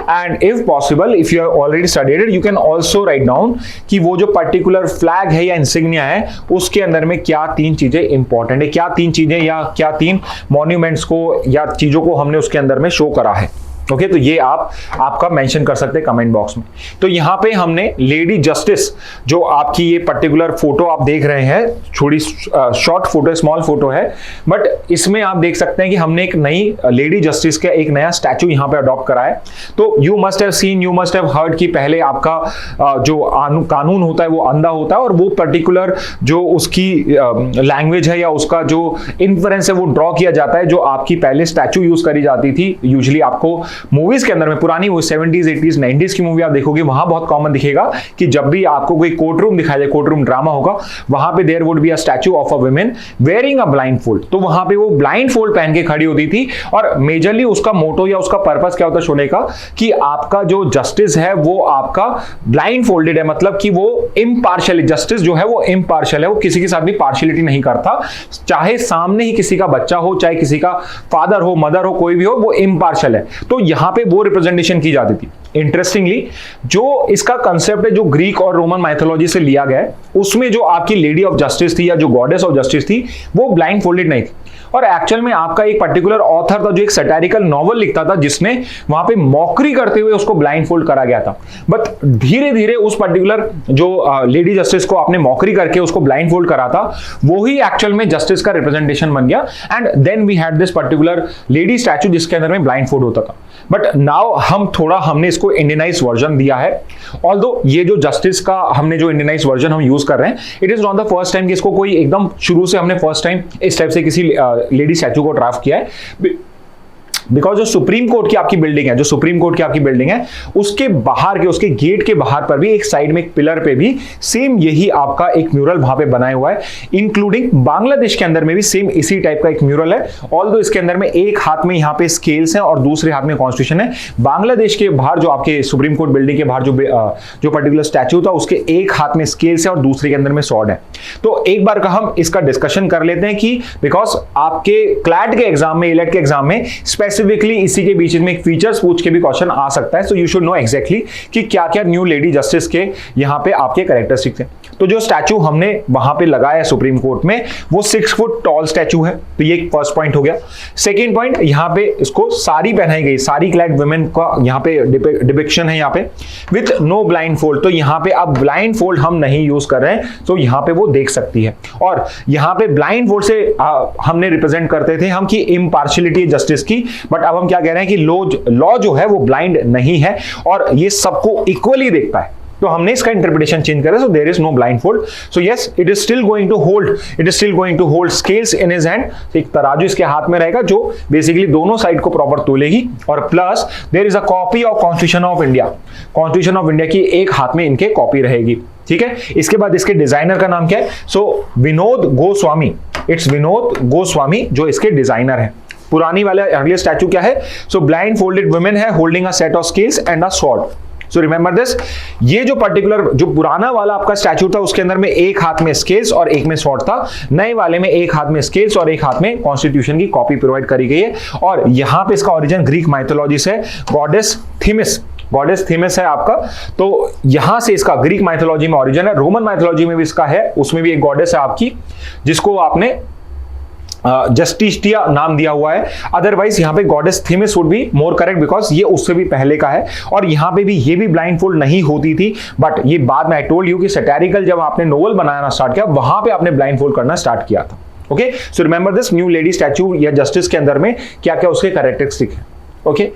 And if possible, if you have already studied it, you can also write down कि वो जो पर्टिकुलर फ्लैग है या इंसिग्निया है उसके अंदर में क्या 3 चीजें इंपॉर्टेंट है, क्या 3 चीजें या क्या 3 मॉन्यूमेंट्स को या चीजों को हमने उसके अंदर में शो करा है। ओके, तो ये आपका मेंशन कर सकते हैं कमेंट बॉक्स में। तो यहाँ पे हमने लेडी जस्टिस, जो आपकी ये पर्टिकुलर फोटो आप देख रहे हैं, थोड़ी शॉर्ट फोटो, स्मॉल फोटो है, बट इसमें आप देख सकते हैं कि हमने एक नई लेडी जस्टिस का एक नया स्टैचू यहाँ पे अडॉप्ट करा है। तो you must have seen, you must have heard कि पहले आपका जो कानून होता है वो अंधा होता है और वो पर्टिकुलर जो उसकी लैंग्वेज है या उसका जो इन्फ्रेंस है वो ड्रॉ किया जाता है, जो आपकी पहले स्टैचू यूज करी जाती थी। यूजली आपको मूवीज के अंदर में, पुरानी 70s 80s 90s की मूवी आप देखोगे, वहां बहुत कॉमन दिखेगा कि जब भी आपको कोई कोर्ट रूम दिखाया जाए, कोर्ट रूम ड्रामा होगा, वहां पे there would be a statue of a women wearing a blindfold. तो वहां पे वो ब्लाइंड फोल्ड पहन के खड़ी होती थी और मेजरली उसका मोटो या उसका पर्पस क्या होता है शोने का, कि आपका जो जस्टिस है वो आपका ब्लाइंड फोल्डेड है, मतलब कि वो इम्पार्शियल, जस्टिस जो है वो इम्पार्शियल है, वो किसी के साथ भी पार्शियलिटी नहीं करता, चाहे सामने ही किसी का बच्चा हो, चाहे किसी का फादर हो, मदर हो, कोई भी हो, वो इम्पार्शियल है। तो यहां पे वो रिप्रेजेंटेशन की जाती थी। इंटरेस्टिंगली जो इसका कंसेप्ट है जो ग्रीक और रोमन माइथोलॉजी से लिया गया है, उसमें जो आपकी लेडी ऑफ जस्टिस थी या जो गॉडेस ऑफ जस्टिस थी वो ब्लाइंड फोल्डेड नहीं थी। और एक्चुअल में आपका एक पर्टिकुलर ऑथर था जो एक सैटारिकल नॉवल लिखता था, जिसने वहां पे मॉकरी करते हुए उसको ब्लाइंड फोल्ड करा गया था। बट धीरे धीरे उस पर्टिकुलर जो लेडी जस्टिस को आपने मॉकरी करके उसको ब्लाइंड फोल्ड करा था, वो ही एक्चुअल में जस्टिस का रिप्रेजेंटेशन बन गया। And then we had this particular lady statue जिसके अंदर में ब्लाइंड फोल्ड होता था। बट नाउ हमने इसको इंडियनाइज वर्जन दिया है। ऑल्दो ये जो जस्टिस का हमने जो इंडियनाइज वर्जन हम यूज कर रहे हैं, it is not the first time कि इसको कोई एकदम शुरू से हमने फर्स्ट टाइम इस टाइप से किसी लेडी स्टैचू को ड्राफ्ट किया है। बिकॉज जो सुप्रीम कोर्ट की आपकी बिल्डिंग है, जो सुप्रीम कोर्ट की आपकी बिल्डिंग है, उसके बाहर के, उसके गेट के बाहर पर भी एक साइड में एक पिलर पे भी सेम यही आपका एक म्यूरल वहां पे बनाया हुआ है। इंक्लूडिंग बांग्लादेश के अंदर में भी सेम इसी टाइप का एक म्यूरल है। ऑल्दो इसके अंदर में एक हाथ में यहाँ पे स्केल्स हैं और दूसरे हाथ में कॉन्स्टिट्यूशन है। बांग्लादेश के बाहर जो आपके सुप्रीम कोर्ट बिल्डिंग के बाहर जो पर्टिकुलर स्टैचू था, उसके एक हाथ में स्केल्स है और दूसरे के अंदर में स्वॉर्ड है। तो एक बार का हम इसका डिस्कशन कर लेते हैं कि बिकॉज आपके क्लैट के एग्जाम में, इलेक्ट के एग्जाम में स्पेसिफिकली इसी के बीच में एक फीचर्स पूछ के भी क्वेश्चन आ सकता है। So you should know exactly कि क्या क्या न्यू लेडी जस्टिस के यहाँ पे आपके कैरेक्टरिस्टिक्स हैं। तो जो स्टैचू हमने वहां पे लगाया सुप्रीम कोर्ट में, वो 6 फुट टॉल स्टैचू है। तो ये फर्स्ट पॉइंट हो गया। सेकेंड पॉइंट, यहाँ पे इसको साड़ी पहनाई गई, साड़ी क्लैड वुमेन का यहाँ पे डिपिक्शन है यहाँ पे विथ नो ब्लाइंड फोल्ड। तो यहाँ पे अब ब्लाइंड फोल्ड हम नहीं यूज कर रहे हैं, तो यहाँ पे वो देख सकती है। और यहाँ पे ब्लाइंड फोल्ड से हमने रिप्रेजेंट करते थे हम कि इम्पार्शियलिटी जस्टिस की, बट अब हम क्या कह रहे हैं कि लॉ जो है वो ब्लाइंड नहीं है और ये सबको इक्वली देखता है। तो हमने इसका इंटरप्रिटेशन चेंज करा, so there is no blindfold. So yes, it is still going to hold scales in his hand. एक तराजू इसके हाथ में रहेगा जो बेसिकली दोनों साइड को प्रॉपर तोलेगी। और plus there is a copy of constitution of India. Constitution of India की एक हाथ में इनके कॉपी रहेगी। ठीक है, इसके बाद इसके डिजाइनर का नाम क्या है? सो विनोद गोस्वामी, इट्स विनोद गोस्वामी जो इसके डिजाइनर है। पुरानी वाला अर्लियर स्टैचू क्या है? सो ब्लाइंड फोल्डेड वुमेन है holding a set of scales and a sword. So remember this, ये जो पर्टिकुलर जो पुराना वाला आपका स्टैचू था उसके अंदर में एक हाथ में स्केल्स और एक में स्वॉर्ड था। नए वाले में एक हाथ में स्केल्स और एक हाथ में कॉन्स्टिट्यूशन की कॉपी प्रोवाइड करी गई है। और यहां पे इसका ओरिजिन ग्रीक माइथोलॉजी से गॉडेस थीमिस है आपका। तो यहां से इसका ग्रीक माइथोलॉजी में ओरिजिन है। रोमन माइथोलॉजी में भी इसका है, उसमें भी एक गॉडेस है आपकी जिसको आपने जस्टिस्टिया नाम दिया हुआ है। अदरवाइज यहाँ पे goddess Themis would be more correct because ये उससे भी पहले का है। और यहाँ पे भी ये भी ब्लाइंड फोल्ड नहीं होती थी, बट ये बाद में आई टोल्ड यू कि सैटारिकल जब आपने नोवेल बनाना स्टार्ट किया वहां पे आपने ब्लाइंड फोल्ड करना स्टार्ट किया था। Okay, so remember this, new lady statue या जस्टिस के अंदर में क्या क्या उसके कैरेक्टरिस्टिक है। Okay,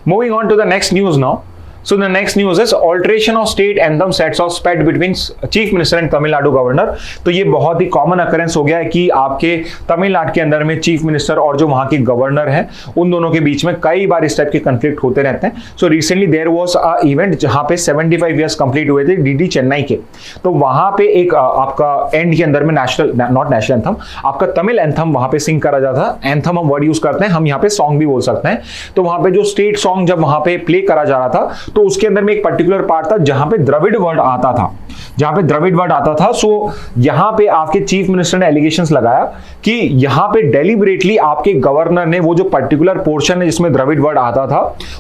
moving on to the next news now. So the next news is alteration of state anthem sets of spat between Chief Minister and Tamil Nadu governor. तो ये बहुत ही कॉमन अकरेंस हो गया है कि आपके तमिलनाडु के अंदर में चीफ मिनिस्टर और जो वहां की गवर्नर है उन दोनों के बीच में कई बार इस टाइप के कंफ्लिक्ट होते रहते हैं। So recently there was a event जहां पे 75 इयर्स कंप्लीट हुए थे डीडी चेन्नई के। तो वहां पे एक आपका एंड के अंदर में नेशनल नॉट नेशनल एंथम आपका तमिल एंथम वहां पे सिंग करा जाता था। एंथम हम वर्ड यूज करते हैं, हम यहाँ पे सॉन्ग भी बोल सकते हैं। तो वहां पे जो स्टेट सॉन्ग जब वहां पे प्ले करा जा रहा था तो उसके अंदर में एक पर्टिकुलर पार्ट था जहां पे द्रविड़ वर्ड आता था, सो यहां पे आपके चीफ मिनिस्टर ने एलिगेशंस लगाया कि यहां पे डेलिबरेटली आपके गवर्नर ने वो जो पर्टिकुलर पोर्शन है जिसमें द्रविड़ वर्ड आता था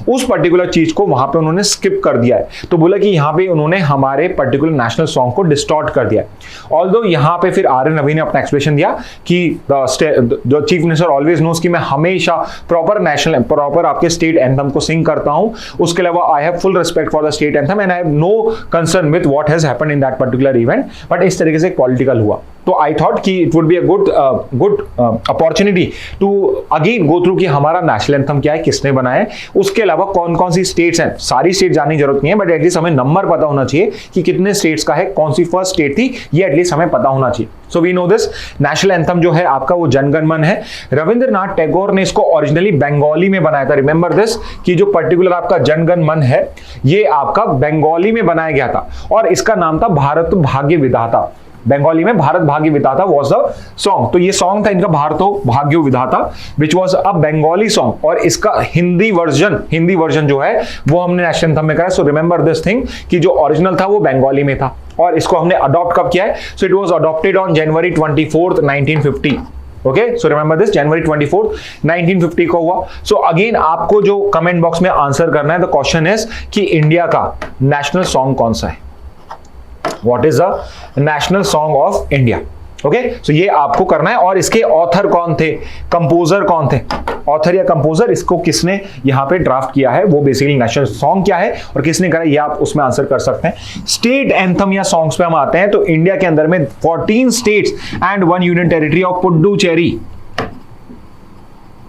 उस पर्टिकुलर चीज को वहां पे उन्होंने स्किप कर दिया है। तो बोला कि यहां पे उन्होंने हमारे पर्टिकुलर नेशनल सॉन्ग को डिस्टॉर्ट कर दिया है। ऑल्दो यहां पे फिर आर एन रवि ने अपना एक्सप्लेनेशन दिया कि जो चीफ मिनिस्टर ऑलवेज नोस कि मैं हमेशा प्रॉपर आपके स्टेट एंथम को सिंग करता हूं। उसके अलावा I have full respect for the state anthem and I have no concern with what has happened in that particular event. But इस तरीके से पॉलिटिकल हुआ। तो आई थॉट कि it would be a good opportunity to again go through कि हमारा national anthem क्या है, किसने बनाया है, उसके अलावा कौन कौन सी स्टेट्स हैं। सारी स्टेट जानने की जरूरत नहीं है बट एटलीस्ट हमें नंबर पता होना चाहिए कि कितने स्टेट्स का है, कौन सी फर्स्ट स्टेट थी, ये एटलीस्ट हमें पता होना चाहिए। So we know this national anthem जो है आपका वो जनगण मन है। रविंद्रनाथ टैगोर ने इसको ओरिजिनली बंगाली में बनाया था। रिमेंबर दिस कि जो पर्टिकुलर आपका जनगण मन है ये आपका बंगाली में बनाया गया था और इसका नाम था भारत भाग्य विधाता। बंगाली में भारत भाग्य विधाता वाज द सॉन्ग। तो ये सॉन्ग था इनका भारत भाग्य विधाता which was a Bengali song और इसका हिंदी वर्जन जो है वो हमने नेशनल एंथम में करा। सो रिमेंबर दिस थिंग कि जो ओरिजिनल था वो बंगाली में था और इसको हमने अडॉप्ट कब किया है। So it was adopted on January 24, 1950। Okay, so remember this जनवरी 24, 1950 को हुआ। सो अगेन आपको जो कमेंट बॉक्स में आंसर करना है द क्वेश्चन इज कि इंडिया का नेशनल सॉन्ग कौन सा है। What is the national song of India? Okay, so ये आपको करना है। और इसके ऑथर कौन थे, कंपोजर कौन थे, ऑथर या कंपोजर, इसको किसने यहाँ पे ड्राफ्ट किया है, वो बेसिकली नेशनल सॉन्ग क्या है और किसने करा, ये आप उसमें आंसर कर सकते हैं। स्टेट एंथम या सॉन्ग्स पे हम आते हैं तो इंडिया के अंदर में 14 states and 1 union territory of Puducherry.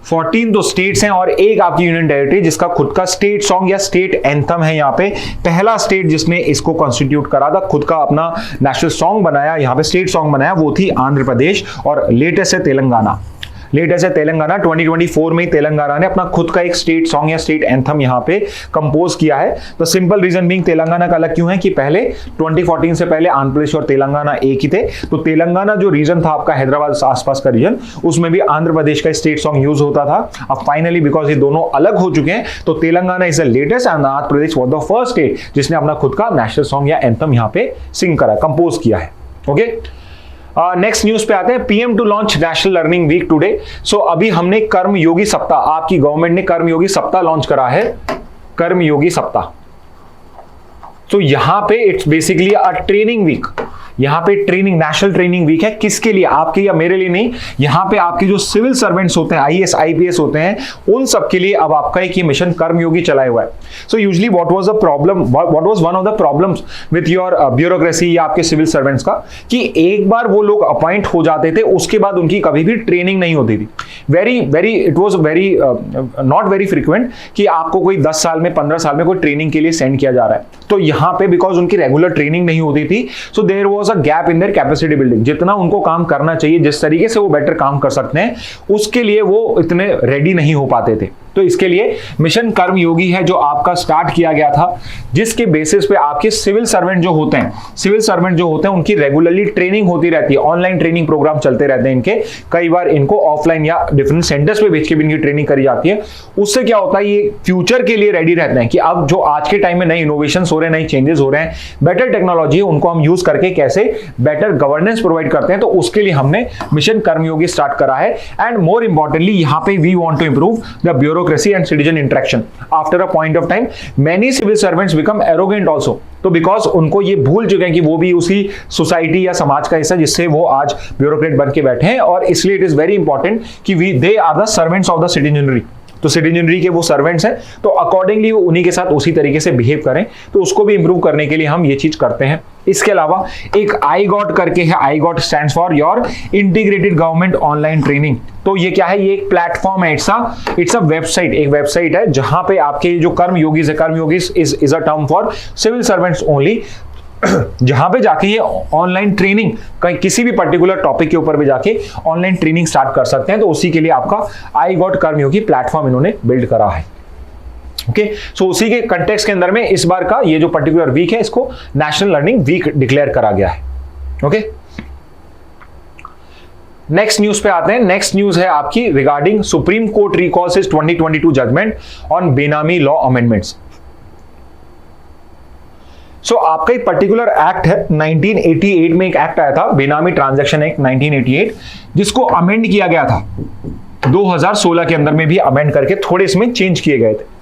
14 तो स्टेट्स हैं और एक आपकी यूनियन टेरिटरी जिसका खुद का स्टेट सॉन्ग या स्टेट एंथम है। यहाँ पे पहला स्टेट जिसने इसको कॉन्स्टिट्यूट करा था, खुद का अपना नेशनल सॉन्ग बनाया, यहाँ पे स्टेट सॉन्ग बनाया, वो थी आंध्र प्रदेश और लेटेस्ट है तेलंगाना। 2024 में ही तेलंगाना ने अपना खुद का एक स्टेट सॉन्ग या स्टेट एंथम यहाँ पे कंपोज किया है। तो सिंपल रीजन बीइंग तेलंगाना का अलग क्यों है कि पहले 2014 से पहले आंध्र प्रदेश और तेलंगाना एक ही थे। तो तेलंगाना जो रीजन था आपका हैदराबाद आसपास का रीजन, उसमें भी आंध्र प्रदेश का स्टेट सॉन्ग यूज होता था। अब फाइनली बिकॉज ये दोनों अलग हो चुके हैं तो Telangana is the latest and Andhra Pradesh was the first state जिसने अपना खुद का नेशनल सॉन्ग या एंथम यहाँ पे सिंग करा, कंपोज किया है। ओके, नेक्स्ट न्यूज पे आते हैं। PM to launch national learning week today. So अभी हमने कर्मयोगी सप्ताह, आपकी गवर्नमेंट ने कर्मयोगी सप्ताह लॉन्च करा है, कर्मयोगी सप्ताह। तो यहां पे it's basically a training week. यहाँ पे ट्रेनिंग, नेशनल ट्रेनिंग वीक है, किसके लिए, आपके या मेरे लिए नहीं, यहाँ पे आपके जो सिविल सर्वेंट्स होते हैं, आईएएस आईपीएस होते हैं, उन सब के लिए अब आपका एक ये मिशन कर्मयोगी चलाया हुआ है। So usually what was the problem, what was one of the problems with your bureaucracy या आपके सिविल सर्वेंट्स का, कि एक बार वो लोग अपॉइंट हो जाते थे उसके बाद उनकी कभी भी ट्रेनिंग नहीं होती थी। It was very not very frequent कि आपको कोई 10 साल में 15 साल में कोई ट्रेनिंग के लिए सेंड किया जा रहा है। तो यहाँ पे बिकॉज उनकी रेगुलर ट्रेनिंग नहीं होती थी, so there was a gap in their capacity building. जितना उनको काम करना चाहिए, जिस तरीके से वो बेटर काम कर सकते हैं, उसके लिए वो इतने रेडी नहीं हो पाते थे। तो इसके लिए मिशन कर्मयोगी है जो आपका स्टार्ट किया गया था, जिसके बेसिस पे आपके सिविल सर्वेंट जो होते हैं उनकी रेगुलरली ट्रेनिंग होती रहती है। ऑनलाइन ट्रेनिंग प्रोग्राम चलते रहते हैं इनके, कई बार इनको ऑफलाइन या डिफरेंट सेंटर्स पे भेज के भी इनकी ट्रेनिंग करी जाती है। उससे क्या होता है, ये फ्यूचर के लिए रेडी रहते हैं कि अब जो आज के टाइम में नए इनोवेशंस हो रहे हैं, नए चेंजेस हो रहे हैं, बेटर टेक्नोलॉजी है, उनको हम यूज करके कैसे बेटर गवर्नेंस प्रोवाइड करते हैं। तो उसके लिए हमने मिशन कर्मयोगी स्टार्ट करा है। एंड मोर इंपॉर्टेंटली यहाँ पे we want to improve the bureaucracy and citizen interaction. After a point of time many civil servants become arrogant also. तो बिकॉज उनको ये भूल चुके हैं कि वो भी उसी सोसाइटी या समाज का हिस्सा जिससे वो आज ब्यूरोक्रेट बन के बैठे हैं, और इसलिए इट इज वेरी इंपॉर्टेंट कि they are the servants of the citizenry. तो सिटीजनरी के वो सर्वेंट्स हैं, तो अकॉर्डिंगली वो उन्हीं के साथ उसी तरीके से बिहेव करें। तो उसको भी इंप्रूव करने के लिए हम ये चीज करते हैं। इसके अलावा एक IGOT करके है, IGOT stands for your integrated government online training. तो ये क्या है, ये एक प्लेटफॉर्म है, इट्स अ वेबसाइट, एक वेबसाइट है जहां पे आपके जो कर्मयोगीज है, Karmayogis is a term for civil servants only, जहां पे जाके ये ऑनलाइन ट्रेनिंग कहीं किसी भी पर्टिकुलर टॉपिक के ऊपर भी जाके ऑनलाइन ट्रेनिंग स्टार्ट कर सकते हैं। तो उसी के लिए आपका IGOT कर्मयोगी प्लेटफॉर्म इन्होंने बिल्ड करा है। ओके, सो उसी के कंटेक्स्ट के अंदर में इस बार का ये जो पर्टिकुलर वीक है इसको नेशनल लर्निंग वीक डिक्लेयर करा गया है। ओके, नेक्स्ट न्यूज पे आते हैं। नेक्स्ट न्यूज है आपकी regarding supreme court recalls is 2022 judgment on benami law amendments. So आपका एक पर्टिकुलर एक्ट है, 1988 में एक एक्ट आया था, बेनामी ट्रांजैक्शन एक्ट 1988, जिसको अमेंड किया गया था 2016 के अंदर में भी अमेंड करके थोड़े इसमें चेंज किए गए थे।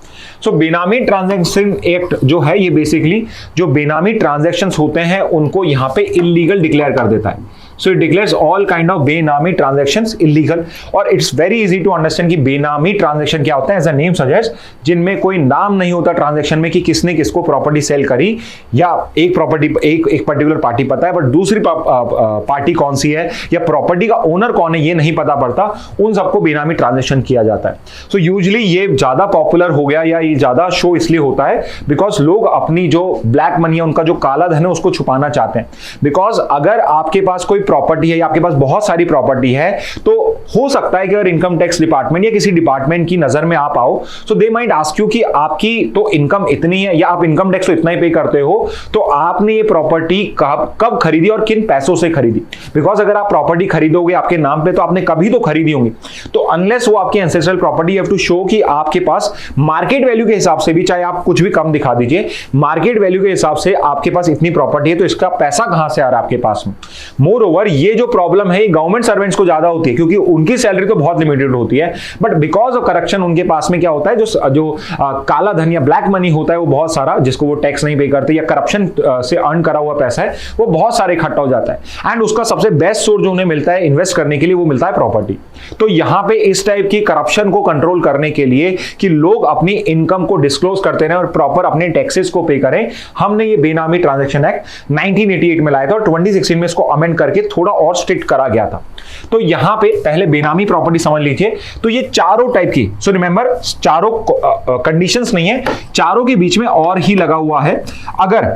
सो बेनामी ट्रांजैक्शन एक्ट जो है ये बेसिकली जो बेनामी ट्रांजैक्शंस होते हैं उनको यहां पे इलीगल डिक्लेयर कर देता है। So it declares all kind of benami transactions illegal. और it's very easy to understand कि बेनामी ट्रांजैक्शन क्या होता है। एज अ नेम सजेस्ट, जिनमें कोई नाम नहीं होता ट्रांजैक्शन में कि किसने किसको प्रॉपर्टी सेल करी, या एक प्रॉपर्टी एक पर्टिकुलर पार्टी पता है बट दूसरी पार्टी कौन सी है, या प्रॉपर्टी का ओनर कौन है ये नहीं पता पड़ता, उन सबको बेनामी ट्रांजैक्शन किया जाता है। सो यूजुअली ये ज्यादा पॉपुलर हो गया या ये ज्यादा शो इसलिए होता है बिकॉज लोग अपनी जो ब्लैक मनी है, उनका जो काला धन है उसको छुपाना चाहते हैं। बिकॉज अगर आपके पास कोई प्रॉपर्टी है या आपके पास बहुत सारी प्रॉपर्टी है तो हो सकता है कि अगर इनकम टैक्स डिपार्टमेंट या किसी डिपार्टमेंट की नजर में आप आओ, सो दे माइट आस्क यू कि आपकी तो इनकम इतनी है या आप इनकम टैक्स तो इतना ही पे करते हो, तो आपने ये प्रॉपर्टी कब खरीदी और किन पैसों से खरीदी। बिकॉज अगर आप प्रॉपर्टी खरीदोगे आपके नाम पे तो आपने कभी तो खरीदी होंगी, तो अनलेस वो आपकी ancestral property, you have to show कि आपके पास मार्केट वैल्यू के हिसाब से भी, चाहे आप कुछ भी कम दिखा दीजिए, मार्केट वैल्यू के हिसाब से आपके पास इतनी प्रॉपर्टी है, तो इसका पैसा कहां से आ रहा है आपके पास में। मोर ओवर ये जो प्रॉब्लम है गवर्नमेंट सर्वेंट्स को ज्यादा होती है क्योंकि उनकी सैलरी तो बहुत लिमिटेड होती है, बट बिकॉज ऑफ करप्शन उनके पास में क्या होता है, जो काला धन या ब्लैक मनी होता है वो बहुत सारा, जिसको वो टैक्स नहीं पे करते या करप्शन से अर्न करा हुआ पैसा है वो बहुत सारे इकट्ठा हो जाता है। एंड उसका सबसे बेस्ट सोर्स जो उन्हें मिलता है इन्वेस्ट करने के लिए वो मिलता है प्रॉपर्टी। तो यहां पे इस टाइप की करप्शन को कंट्रोल करने के लिए कि लोग अपनी इनकम को डिस्क्लोज करते रहे और प्रॉपर अपने टैक्सेस को पे करें, हमने ये बेनामी ट्रांजैक्शन एक्ट 1988 में लाया था और 2016 में इसको अमेंड करके थोड़ा और स्ट्रिक्ट करा गया था। तो यहां पे पहले बेनामी प्रॉपर्टी समझ लीजिए, तो ये चारों टाइप की, सो रिमेंबर चारों कंडीशंस नहीं है, चारों के बीच में और ही लगा हुआ है। अगर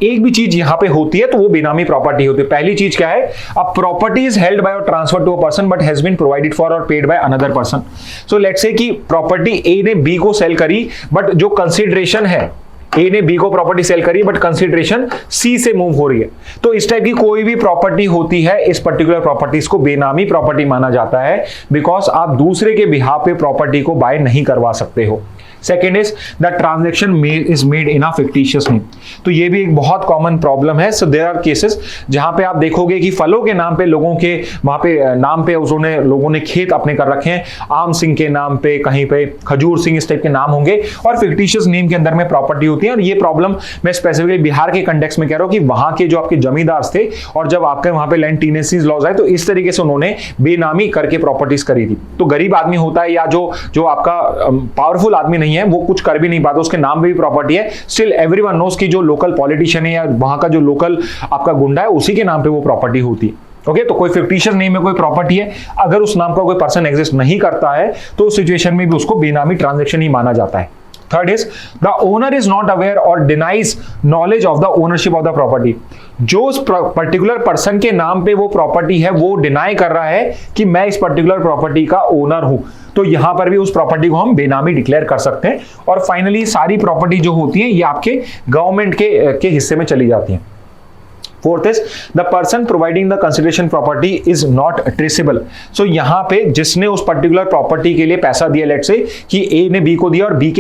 एक भी चीज यहां पे होती है तो वो बेनामी प्रॉपर्टी होती है। पहली चीज क्या है, a property is held by और transfer to a person but has been provided for और paid by another person. So let's say कि प्रॉपर्टी ए ने बी को सेल करी बट जो कंसिडरेशन है, ए ने बी को प्रॉपर्टी सेल करी बट कंसिडरेशन सी से मूव हो रही है, तो इस टाइप की कोई भी प्रॉपर्टी होती है इस पर्टिकुलर प्रॉपर्टीज को बेनामी प्रॉपर्टी माना जाता है बिकॉज आप दूसरे के बिहाफ पे प्रॉपर्टी को बाय नहीं करवा सकते हो। Second is the transaction is made in a fictitious name. तो ये भी एक बहुत कॉमन प्रॉब्लम है। सो देयर आर केसेस जहां पे आप देखोगे कि फलों के नाम पे लोगों के वहां पे नाम पे उसने लोगों ने खेत अपने कर रखे हैं, आम सिंह के नाम पे, कहीं पे खजूर सिंह, इस टाइप के नाम होंगे और फिक्टिशियस नेम के अंदर में प्रॉपर्टी होती है। और ये प्रॉब्लम मैं स्पेसिफिकली बिहार के कंटेक्स्ट में कह रहा हूं कि वहां के जो आपके जमींदार थे और जब आपके वहां पे लैंड टीनेसीज लॉज आए तो इस तरीके से उन्होंने बेनामी करके प्रॉपर्टीज करी थी। तो गरीब आदमी होता है या जो आपका पावरफुल आदमी नहीं है वो कुछ कर भी नहीं पाता, उसके नाम पे भी प्रॉपर्टी है, स्टिल एवरीवन नोस कि जो लोकल पॉलिटिशियन है या वहां का जो लोकल आपका गुंडा है उसी के नाम पे वो प्रॉपर्टी होती है। ओके, तो कोई फिक्टिशियस नेम में कोई प्रॉपर्टी है, अगर उस नाम का कोई पर्सन एग्जिस्ट नहीं करता है तो उस सिचुएशन में भी उसको बेनामी ट्रांजैक्शन ही माना जाता है। Third is the owner is not aware और denies knowledge of the ownership of the property. जो उस पर्टिकुलर पर्सन के नाम पे वो प्रॉपर्टी है वो डिनाई कर रहा है कि मैं इस पर्टिकुलर प्रॉपर्टी का ओनर हूं, तो यहां पर भी उस प्रॉपर्टी को हम बेनामी डिक्लेयर कर सकते हैं। और फाइनली सारी प्रॉपर्टी जो होती है ये आपके गवर्नमेंट के हिस्से में चली जाती है। Fourth is the person providing the consideration property is not traceable. So यहां पे जिसने उस पर्टिकुलर प्रॉपर्टी के लिए पैसा दिया, लेट से कि ए ने बी को दिया और बी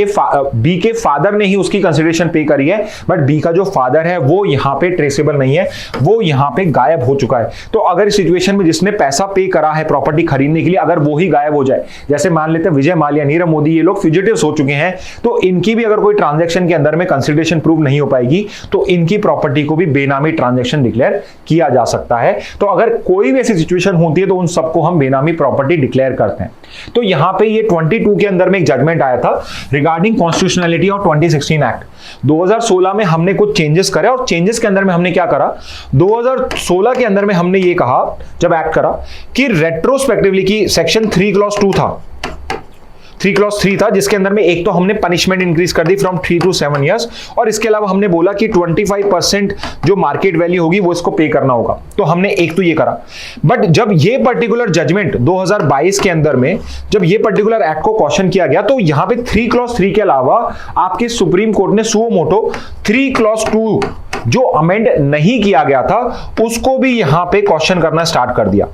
के फादर ने ही उसकी कंसिडरेशन पे करी है, बट बी का जो फादर है वो यहां पे ट्रेसेबल नहीं है, वो यहां पे गायब हो चुका है। तो अगर इस सिचुएशन में जिसने पैसा पे करा है प्रॉपर्टी खरीदने के लिए, अगर वो ही गायब हो जाए, जैसे मान लेते हैं विजय माल्या, नीरव मोदी, ये लोग फ्यूजिटिव्स हो चुके हैं, तो इनकी भी अगर कोई ट्रांजैक्शन के अंदर में कंसिडरेशन प्रूव नहीं हो पाएगी तो इनकी प्रॉपर्टी को भी बेनामी ट्रांजैक्शन ट्रांजैक्शन डिक्लेयर किया जा सकता है। तो अगर कोई भी ऐसी सिचुएशन होती है तो उन सबको हम बेनामी प्रॉपर्टी डिक्लेयर करते हैं। तो यहां पे ये 22 के अंदर में एक जजमेंट आया था रिगार्डिंग कॉन्स्टिट्यूशनलिटी ऑफ 2016 एक्ट। 2016 में हमने कुछ चेंजेस करे और चेंजेस के अंदर में हमने क्या करा, 2016 के अंदर में हमने ये कहा जब एक्ट करा कि रेट्रोस्पेक्टिवली की सेक्शन 3 क्लॉज 2 था, 3 क्लॉज 3 था, जिसके अंदर में एक तो हमने पनिशमेंट इंक्रीज कर दी फ्रॉम 3 to 7 years और इसके अलावा हमने बोला कि 25% जो मार्केट वैल्यू होगी वो इसको पे करना होगा। तो हमने एक तो ये करा। बट जब ये पर्टिकुलर जजमेंट 2022 के अंदर में जब ये पर्टिकुलर एक्ट को क्वेश्चन किया गया तो यहां पे 3 क्लॉज 3 के अलावा आपके सुप्रीम कोर्ट ने सुओ मोटो 3 क्लॉज 2 जो अमेंड नहीं किया गया था उसको भी यहां पे क्वेश्चन करना स्टार्ट कर दिया,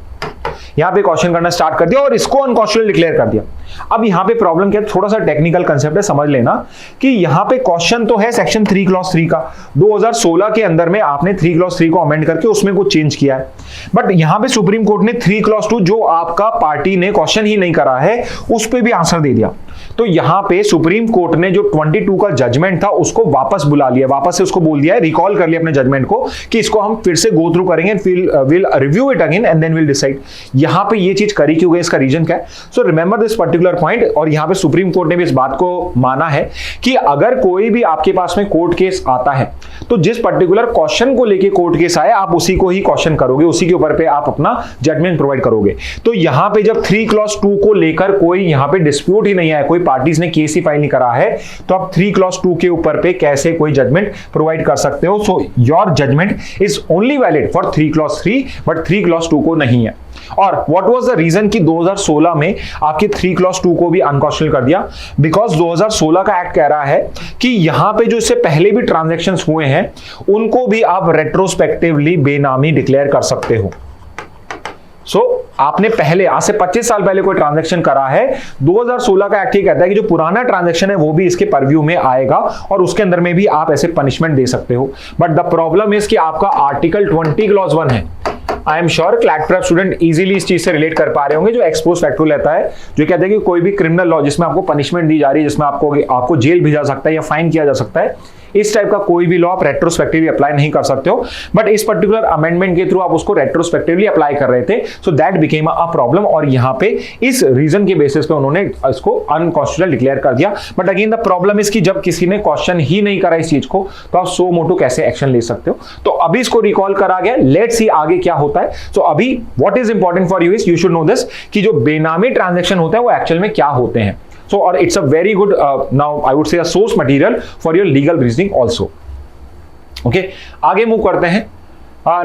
यहां पे क्वेश्चन करना स्टार्ट कर दिया और इसको अनकॉन्स्टिट्यूशनल डिक्लेयर कर दिया। अब यहां पे प्रॉब्लम क्या है, थोड़ा सा टेक्निकल कंसेप्ट है, समझ लेना कि यहां पे क्वेश्चन तो है सेक्शन 3 क्लॉज 3 का। 2016 के अंदर में आपने 3 क्लॉज 3 को अमेंड करके उसमें कुछ चेंज किया है, बट यहां पे सुप्रीम कोर्ट ने 3 क्लॉज 2 जो आपका पार्टी ने क्वेश्चन ही नहीं करा है उस पर भी आंसर दे दिया। तो यहां पे सुप्रीम कोर्ट ने जो 22 का जजमेंट था उसको वापस बुला लिया, वापस से उसको बोल दिया है, रिकॉल कर लिया अपने जजमेंट को कि इसको हम फिर से गो थ्रू करेंगे, will review it again and then will decide. यहां पे ये चीज करी क्यों गई, इसका रीजन क्या है? सो रिमेंबर दिस पर्टिकुलर पॉइंट। और यहां पे सुप्रीम कोर्ट ने भी इस बात को माना है कि अगर कोई भी आपके पास में कोर्ट केस आता है तो जिस पर्टिकुलर क्वेश्चन को लेके कोर्ट केस आए आप उसी को ही क्वेश्चन करोगे, उसी के ऊपर पे आप अपना जजमेंट प्रोवाइड करोगे। तो यहां पे जब 3 क्लॉज 2 को लेकर कोई यहां पे डिस्प्यूट ही नहीं आया, कोई पार्टीज ने केस ही फाइल नहीं करा है, तो आप 3 क्लॉज 2 के ऊपर पे कैसे कोई जजमेंट प्रोवाइड कर सकते हो? So your judgment is only valid for 3 clause 3 but 3 clause 2 को नहीं है। और व्हाट वाज द रीजन कि 2016 में आपके 3 क्लॉज 2 को भी अनकॉन्स्टिट्यूशनल कर दिया? बिकॉज 2016 का एक्ट कह रहा है कि यहां पे जो इससे पहले भी ट्रांजैक्शंस हुए हैं उनको भी आप रेट्रोस्पेक्टिवली बेनामी डिक्लेयर कर सकते हो। आपने पहले आज से 25 साल पहले कोई ट्रांजैक्शन करा है, 2016 का एक्ट ये कहता है कि जो पुराना ट्रांजैक्शन है वो भी इसके परव्यू में आएगा और उसके अंदर में भी आप ऐसे पनिशमेंट दे सकते हो। बट द प्रॉब्लम इज कि आपका आर्टिकल 20 क्लॉज 1 है। I am sure CLAT prep student easily इस चीज से रिलेट कर पा रहे होंगे, जो एक्सपोज फैक्टर लेता है, जो कहते हैं कि कोई भी क्रिमिनल लॉ जिसमें आपको पनिशमेंट दी जा रही है, जिसमें आपको जेल भेजा सकता है या फाइन किया जा सकता है, इस टाइप का कोई भी लॉ आप रेट्रोस्पेक्टिवली अप्लाई नहीं कर सकते हो। बट इस पर्टिकुलर अमेंडमेंट के थ्रू आप उसको रेट्रोस्पेक्टिवली अप्लाई कर रहे थे, so that became a problem और यहां पे इस रीजन के बेसिस पे उन्होंने इसको अनकॉन्स्टिट्यूशनल डिक्लेयर कर दिया। But again the problem is कि जब किसी ने क्वेश्चन ही नहीं करा इस चीज को तो आप सो मोटो कैसे एक्शन ले सकते हो? तो अभी इसको रिकॉल करा गया, लेट्स सी आगे क्या होता है। सो अभी what is important for you is you should know this कि जो बेनामी ट्रांजैक्शन होते हैं वो एक्चुअल में क्या होते हैं। So, or it's a very good, now I would say a source material for your legal reasoning also. Okay, आगे मूव करते हैं।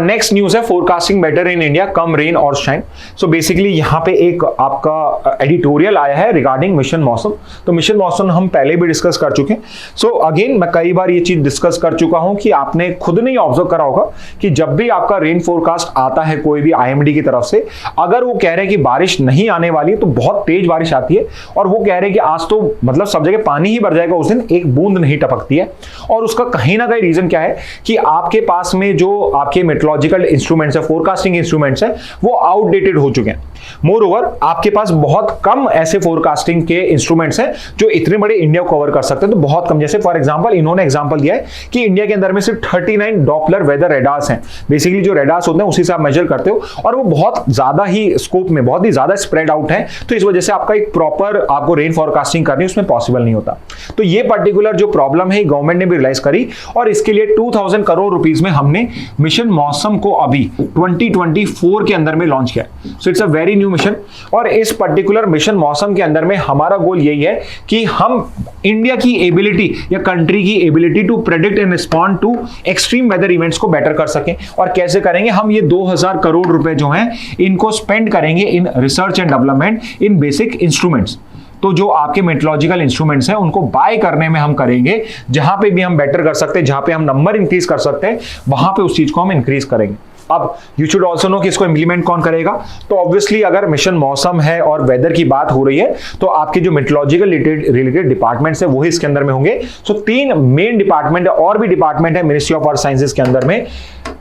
नेक्स्ट न्यूज है forecasting better in India come rain और शाइन। सो बेसिकली यहाँ पे एक आपका editorial आया है रिगार्डिंग मिशन मौसम। तो मिशन मौसम हम पहले भी डिस्कस कर चुके हैं। सो अगेन मैं कई बार ये चीज डिस्कस कर चुका हूं कि आपने खुद नहीं ऑब्जर्व करा होगा कि जब भी आपका रेन फोरकास्ट आता है कोई भी आईएमडी की तरफ से, अगर वो कह रहे हैं कि बारिश नहीं आने वाली है तो बहुत तेज बारिश आती है और वो कह रहे हैं कि आज तो मतलब सब जगह पानी ही भर जाएगा, उस दिन एक बूंद नहीं टपकती है। और उसका कहीं ना कहीं रीजन क्या है कि आपके पास में जो आपके मेट्रोलॉजिकल इंस्ट्रूमेंट्स है, फोरकास्टिंग इंस्ट्रूमेंट्स है, वो आउटडेटेड हो चुके हैं। मोर ओवर आपके पास बहुत कम ऐसे फोरकास्टिंग के इंस्ट्रूमेंट्स हैं जो इतने बड़े इंडिया को कवर कर सकते हैं, तो बहुत कम। जैसे फॉर एग्जांपल इन्होंने एग्जांपल दिया है कि इंडिया के अंदर में सिर्फ 39 डॉपलर वेदर रेडार्स हैं। बेसिकली जो रेडार्स होते हैं उसी से आप मेजर करते हो और वो बहुत ज्यादा ही स्कोप में बहुत ही ज्यादा स्प्रेड आउट है, तो इस वजह से आपका एक प्रॉपर आपको रेन फोरकास्टिंग करनी उसमें पॉसिबल नहीं होता। तो ये पर्टिकुलर जो प्रॉब्लम है गवर्नमेंट ने भी रियलाइज करी और इसके लिए 2000 करोड़ रुपीस में हमने मिशन मौसम को अभी 2024 के अंदर में लॉन्च किया। सो it's a very new mission और इस पर्टिकुलर मिशन मौसम के अंदर में हमारा गोल यही है कि हम इंडिया की एबिलिटी या कंट्री की ability to predict and respond to extreme weather events को बेटर कर सकें। और कैसे करेंगे? हम ये 2000 करोड़ रुपए जो हैं इनको स्पेंड करेंगे in research and development in basic instruments. तो जो आपके मेट्रोलॉजिकल इंस्ट्रूमेंट्स हैं उनको बाय करने में हम करेंगे, जहां पे भी हम बेटर कर सकते हैं, जहां पे हम नंबर इंक्रीज कर सकते हैं वहां पे उस चीज को हम इंक्रीज करेंगे। अब यू शुड ऑल्सो नो कि इसको इंप्लीमेंट कौन करेगा। तो ऑब्वियसली अगर मिशन मौसम है और वेदर की बात हो रही है तो आपके जो मेट्रोलॉजिकल रिलेटेड डिपार्टमेंट्स है वही इसके अंदर में होंगे। सो 3 मेन डिपार्टमेंट है और भी डिपार्टमेंट है मिनिस्ट्री ऑफ अर्थ साइंसेज के अंदर में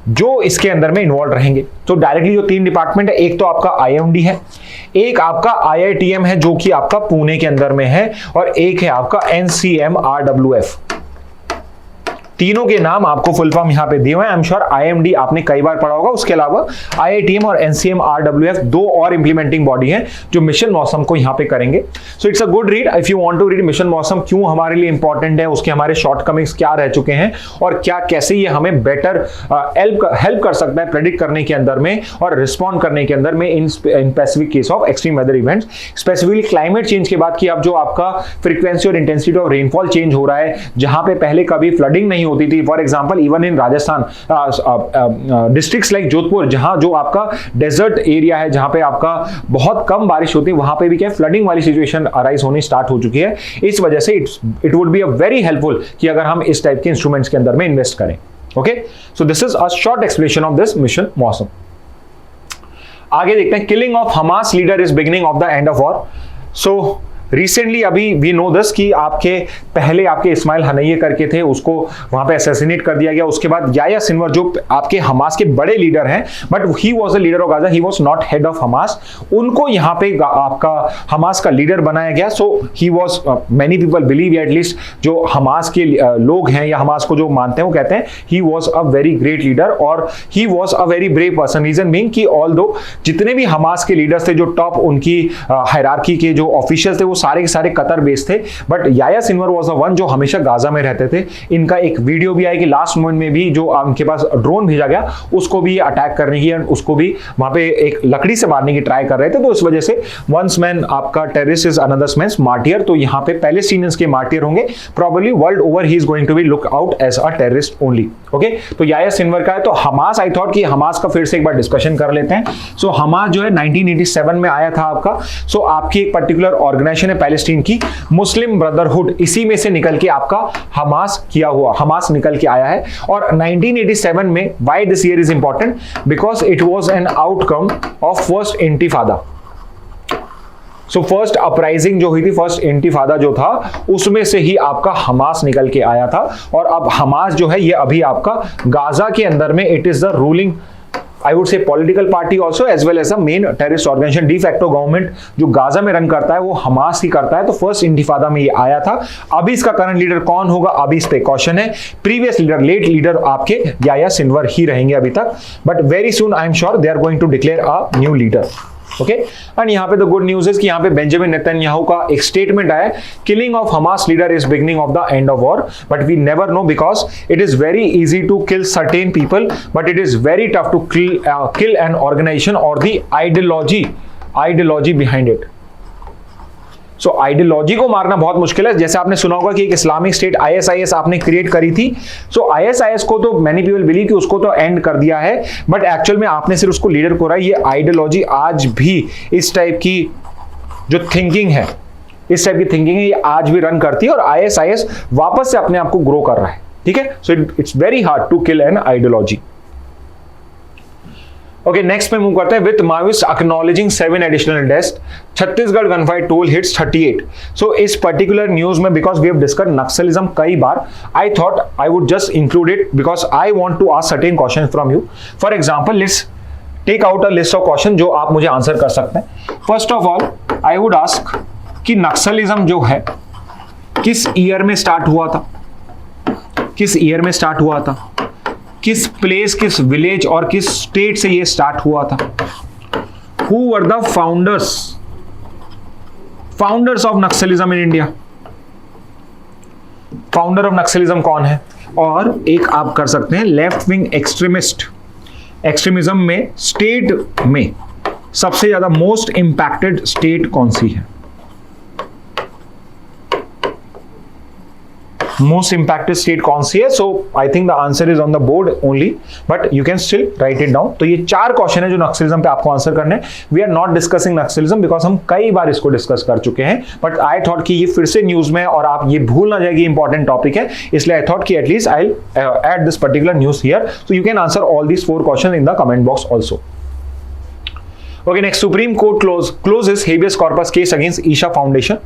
जो इसके अंदर में इन्वॉल्व रहेंगे। तो डायरेक्टली जो 3 डिपार्टमेंट है, एक तो आपका आईएमडी है, एक आपका आईआईटीएम है जो कि आपका पुणे के अंदर में है और एक है आपका एनसीएमआरडब्ल्यूएफ। तीनों के नाम आपको फुल फॉर्म यहां पे दिए हुए हैं। आई एम श्योर IMD आपने कई बार पढ़ा होगा। उसके अलावा IITM और NCM RWF दो और इंप्लीमेंटिंग बॉडी हैं जो मिशन मौसम को यहां पे करेंगे। So it's a good read if you want to read mission Mausam, क्यों हमारे लिए इंपॉर्टेंट है, उसके हमारे शॉर्टकमिंग्स क्या रह चुके हैं और क्या कैसे ये हमें बेटर हेल्प कर सकता है प्रेडिक्ट करने के अंदर में और रिस्पॉन्ड करने के अंदर में in specific case of extreme weather events. Specifically climate change की बात की, अब जो आपका फ्रीक्वेंसी और इंटेंसिटी ऑफ रेनफॉल चेंज हो रहा है, जहां पे पहले कभी फ्लडिंग नहीं होती थी, for example even in Rajasthan districts like Jodhpur, जहां जो आपका डेजर्ट एरिया है, जहां पे आपका बहुत कम बारिश होती है, वहां पे भी क्या फ्लडिंग वाली सिचुएशन अराइज होनी स्टार्ट हो चुकी है। इस वजह से it would be a very helpful कि अगर हम इस टाइप के इंस्ट्रूमेंट्स के अंदर में इन्वेस्ट करें। Okay, so this is a short explanation of this mission मौसम। आगे देखते हैं, killing of Hamas leader is beginning of the end of war. So recently अभी वी नो दिस कि आपके पहले आपके इस्माइल हनैया करके थे, उसको वहां पे असैसिनेट कर दिया गया। उसके बाद याह्या सिनवर जो आपके हमास के बड़े लीडर हैं, but he was the leader of Gaza, he was not head of Hamas, उनको यहां पे आपका हमास का लीडर बनाया गया। So he was, many people believe, at least जो हमास के लोग हैं या हमास को जो मानते हैं वो कहते हैं he was a very great leader और he was a very brave person. Reason being कि ऑल्दो जितने भी हमास के लीडर्स थे, जो टॉप उनकी हायरार्की के जो ऑफिशियल थे, वो सारे के सारे कतर बेस्ड थे, but Yahya Sinwar was the one जो हमेशा गाजा में रहते थे। इनका एक वीडियो भी आया कि लास्ट मोमेंट में भी जो उनके पास ड्रोन भेजा गया, उसको भी अटैक करने की, उसको भी वहां पे एक लकड़ी से मारने की ट्राई कर रहे थे। तो इस वजह से वंस मैन आपका terrorist is another man's martyr, तो यहां पे पैलेस्टीनियंस के मार्टियर होंगे। Probably world over he is going to be look out as a terrorist only. Okay, तो याह्या सिनवर का है। तो हमास, आई थॉट कि हमास का फिर से एक बार डिस्कशन कर लेते हैं। सो हमास जो है 1987 में आया था आपका। सो आपकी एक पर्टिकुलर ऑर्गेनाइजेशन है पैलेस्टीन की, मुस्लिम ब्रदरहुड, इसी में से निकल के आपका हमास किया हुआ, हमास निकल के आया है। और 1987 में why this year is important, because it was an outcome of first intifada. So first uprising जो हुई थी, फर्स्ट इंतिफादा जो था, उसमें से ही आपका हमास निकल के आया था। और अब हमास जो है ये अभी आपका गाजा के अंदर में it is the ruling, I would say political party also as well as a main terrorist organization, de facto government जो गाजा में रन करता है वो हमास ही करता है। तो फर्स्ट इंतिफादा में ये आया था। अभी इसका करंट लीडर कौन होगा, अभी इस पे क्वेश्चन है। प्रीवियस लीडर, लेट लीडर आपके याह्या सिनवर ही रहेंगे अभी तक, but very soon I am sure they are going to declare a new leader. Okay, and यहाँ पे द गुड न्यूज इज कि यहाँ पे बेंजामिन नेतन्याहू का एक स्टेटमेंट आया, killing of Hamas leader is beginning of the end of war, but we never know because it is very easy to kill certain people, but it is very tough to kill an organisation और the ideology behind it. So ideology को मारना बहुत मुश्किल है। जैसे आपने सुना होगा कि एक इस्लामिक स्टेट ISIS आपने क्रिएट करी थी। सो ISIS को तो मैनी पीपल बिलीव कि उसको तो एंड कर दिया है, बट एक्चुअल में आपने सिर्फ उसको लीडर को रहा है। ये आइडियोलॉजी आज भी इस टाइप की जो थिंकिंग है, इस टाइप की थिंकिंग है, ये आज भी रन करती है और ISIS वापस से अपने आप को ग्रो कर रहा है। ठीक है, so it's very hard to kill an ideology. Okay, next पे मूव करते हैं। With Maoist acknowledging 7 additional deaths, Chhattisgarh gun fight toll hits 38। So इस पर्टिकुलर न्यूज में, because we have discussed Naxalism कई बार, I thought I would just include it because I want to ask certain question from you. For example, let's take out a list of question जो आप मुझे answer कर सकते हैं। First of all I would ask कि नक्सलिज्म जो है किस ईयर में स्टार्ट हुआ था, किस ईयर में स्टार्ट हुआ था, किस प्लेस, किस विलेज और किस स्टेट से ये स्टार्ट हुआ था, who were the founders of Naxalism in India, founder of Naxalism कौन है। और एक आप कर सकते हैं लेफ्ट विंग एक्सट्रीमिज्म में स्टेट में सबसे ज्यादा मोस्ट इंपैक्टेड स्टेट कौन सी है, मोस्ट इंपैक्टेड स्टेट कौन सी है। So I think the answer is on the board only, but you can still write it down. तो ये 4 क्वेश्चन है जो नक्सलिज्म पे आपको आंसर करने हैं। We are not discussing Naxalism because हम कई बार इसको डिस्कस कर चुके हैं, बट आई थॉट कि ये फिर से न्यूज में और आप ये भूल ना जाएगी, इंपॉर्टेंट टॉपिक है, इसलिए आई थॉट कि at least I will add this particular news here, so you can answer all these 4 question in the comment box also. Okay, next, Supreme Court closes habeas corpus case against Isha Foundation.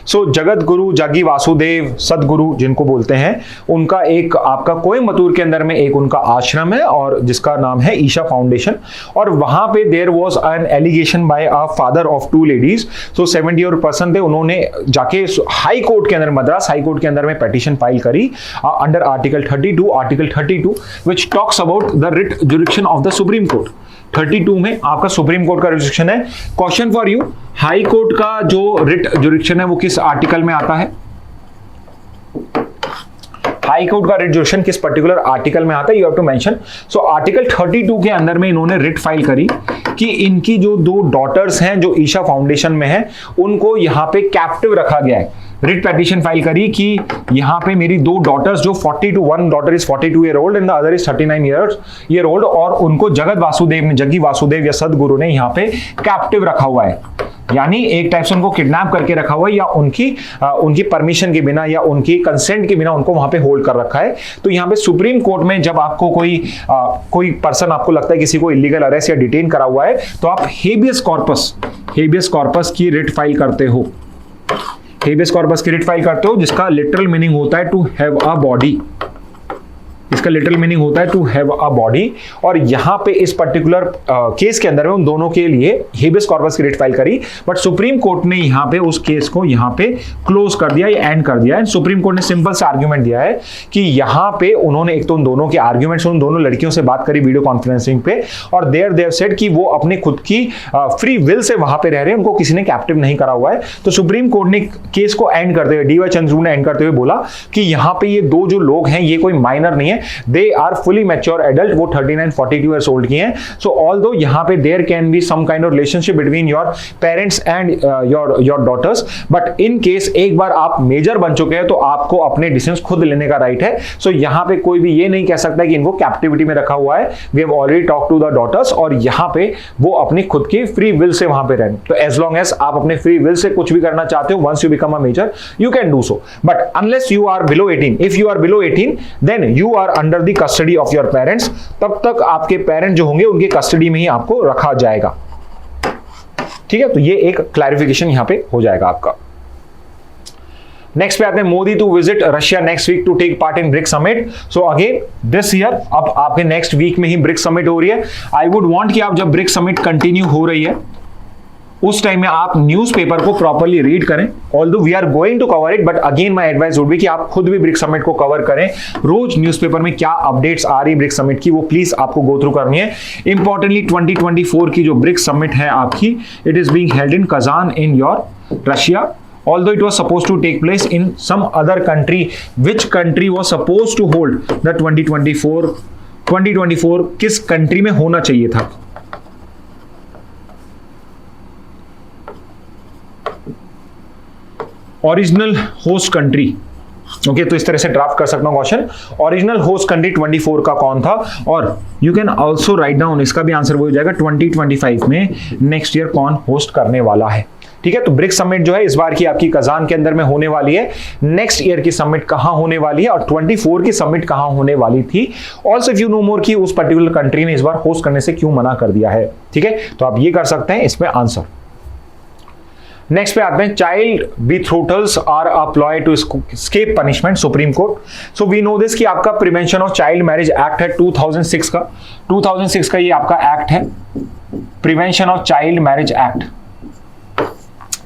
So Jagat Guru जागी वासुदेव सदगुरु जिनको बोलते हैं, उनका एक आपका कोयम्बतूर के अंदर में एक उनका आश्रम है और जिसका नाम है ईशा फाउंडेशन, और वहां पे there was an allegation by a father of 2 ladies. So 70 और पर्सन थे, उन्होंने जाके हाई कोर्ट के अंदर, मद्रास हाई कोर्ट के अंदर में पिटीशन फाइल करी under article 32 which talks about the writ jurisdiction of the supreme court. 32 में आपका सुप्रीम कोर्ट का जुरिडिक्शन है। Question for you, high court का जो रिट जुरिडिक्शन है वो किस आर्टिकल में आता है? हाई कोर्ट का रिट जुरिडिक्शन किस पर्टिकुलर आर्टिकल में आता है? You have to mention. So article 32 के अंदर में इन्होंने रिट फाइल करी कि इनकी जो 2 डॉटर्स हैं जो ईशा फाउंडेशन में है, उनको यहां पे कैप्टिव रखा गया है। रिट पिटीशन फाइल करी कि यहां पे मेरी 2 डॉटर्स जो 42, one daughter is 42 year old and the other is 39 year old, और उनको जग्गी वासुदेव या सदगुरु ने यहां पे कैप्टिव रखा हुआ है, यानी एक टाइप से उनको किडनैप करके रखा हुआ है, या उनकी परमिशन के बिना या उनकी कंसेंट के बिना उनको वहां पे होल्ड कर रखा है। तो यहां पे सुप्रीम कोर्ट में जब आपको कोई पर्सन आपको लगता है किसी को इलीगल अरेस्ट या डिटेन करा हुआ है, तो आप हेबियस कॉर्पस की रिट फाइल करते हो। हेबियस कॉर्पस की रिट फाइल करते हो, जिसका लिटरल मीनिंग होता है टू हैव अ बॉडी। इसका लिटरल मीनिंग होता है टू हैव अ बॉडी। और यहां पे इस पर्टिकुलर केस के अंदर में उन दोनों के लिए हेबियस कॉर्पस की रिट फाइल करी, बट सुप्रीम कोर्ट ने यहां पे उस केस को यहां पे क्लोज कर दिया या एंड कर दिया है। सुप्रीम कोर्ट ने सिंपल सा आर्ग्यूमेंट दिया है कि यहां पे उन्होंने एक तो उन दोनों के आर्ग्यूमेंट्स, उन दोनों लड़कियों से बात करी वीडियो कॉन्फ्रेंसिंग पे, और देयर दे हैव सेड कि वो अपने खुद की फ्री विल से वहां पे रह रहे हैं, उनको किसी ने कैप्टिव नहीं करा हुआ है। तो सुप्रीम कोर्ट ने केस को एंड करते हुए, डीवाई चंद्रचूड़ ने एंड करते हुए बोला कि यहां पे ये 2 जो लोग हैं ये कोई माइनर नहीं है, they are fully mature adult. वो 39-42 ईयर्स ओल्ड की हैं। सो ऑल्दो यहां पे there can be some kind of relationship between your parents and your daughters, but in case एक बार आप मेजर बन चुके हैं तो आपको अपने डिसीजंस खुद लेने का राइट है। सो यहां पे कोई भी ये नहीं कह सकता कि इनको कैप्टिविटी में रखा हुआ है। We have already talk to the daughters, और यहां पे वो अपनी खुद की फ्री विल से वहां पे रहें। तो एज लॉन्ग एज आप अपने फ्री विल से कुछ भी करना चाहते हो, once you become a major, you can do so, but unless you are below 18, if you are below 18 then you are under the custody of your parents. तब तक आपके पेरेंट जो होंगे उनके कस्टडी में ही आपको रखा जाएगा। ठीक है, तो ये एक क्लैरिफिकेशन यहां पे हो जाएगा आपका। नेक्स्ट पे आते हैं, Modi to visit Russia next week to take part in BRICS summit. So again this year, अब आपके नेक्स्ट वीक में ही ब्रिक्स समिट हो रही है। आई वुड वांट कि आप जब ब्रिक्स समिट कंटिन्यू हो रही है उस टाइम में आप न्यूज़पेपर को प्रॉपर्ली रीड करें। Although we are going to cover it, but again my advice would be कि आप खुद भी ब्रिक्स समिट को कवर करें। रोज न्यूज़पेपर में क्या अपडेट्स आ रही है ब्रिक्स समिट की, वो प्लीज आपको गो थ्रू करनी है। इंपॉर्टेंटली 2024 की जो ब्रिक्स समिट है आपकी, it is being held in Kazan in your Russia, although it was supposed to take place in some other country. Which country was supposed to hold the 2024 किस country में होना चाहिए था? Original host country. Okay, तो इस तरह से draft कर सकता हूं क्वेश्चन, ओरिजिनल होस्ट कंट्री 24 का कौन था, और you can also write down, इसका भी आंसर वो हो जाएगा 2025 में नेक्स्ट ईयर कौन होस्ट करने वाला है। ठीक है, तो ब्रिक्स समिट जो है इस बार की आपकी कजान के अंदर में होने वाली है। नेक्स्ट ईयर की समिट कहां होने वाली है और 24 की समिट कहां होने वाली थी। ऑल्सो इफ यू नो मोर कि उस पर्टिकुलर कंट्री ने इस बार होस्ट करने से क्यों मना कर दिया है। ठीक है, तो आप ये कर सकते हैं इसमें आंसर। नेक्स्ट पे आते हैं, child betrothals are employed to escape punishment, Supreme Court. So we know this कि आपका prevention of child marriage act है 2006 का। 2006 का ये आपका एक्ट है, prevention of child marriage act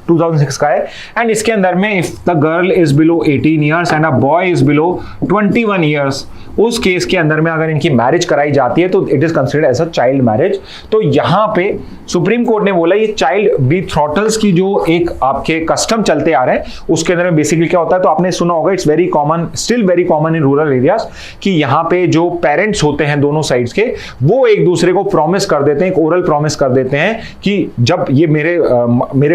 2006 का है। एंड इसके अंदर में if the girl is below 18 years and a boy is below 21 years, उस केस के अंदर में अगर इनकी मैरिज कराई जाती है तो it is considered as a child marriage. तो यहां पे सुप्रीम कोर्ट ने बोला ये चाइल्ड बीथ्रोटल्स की जो एक आपके कस्टम चलते आ रहे हैं उसके अंदर में बेसिकली क्या होता है, तो आपने सुना होगा, it's very common, still very common in rural areas, कि यहाँ पे जो पेरेंट्स होते हैं दोनों साइड्स के, वो एक दूसरे को प्रॉमिस कर देते हैं, एक ओरल प्रॉमिस कर देते हैं कि जब ये मेरे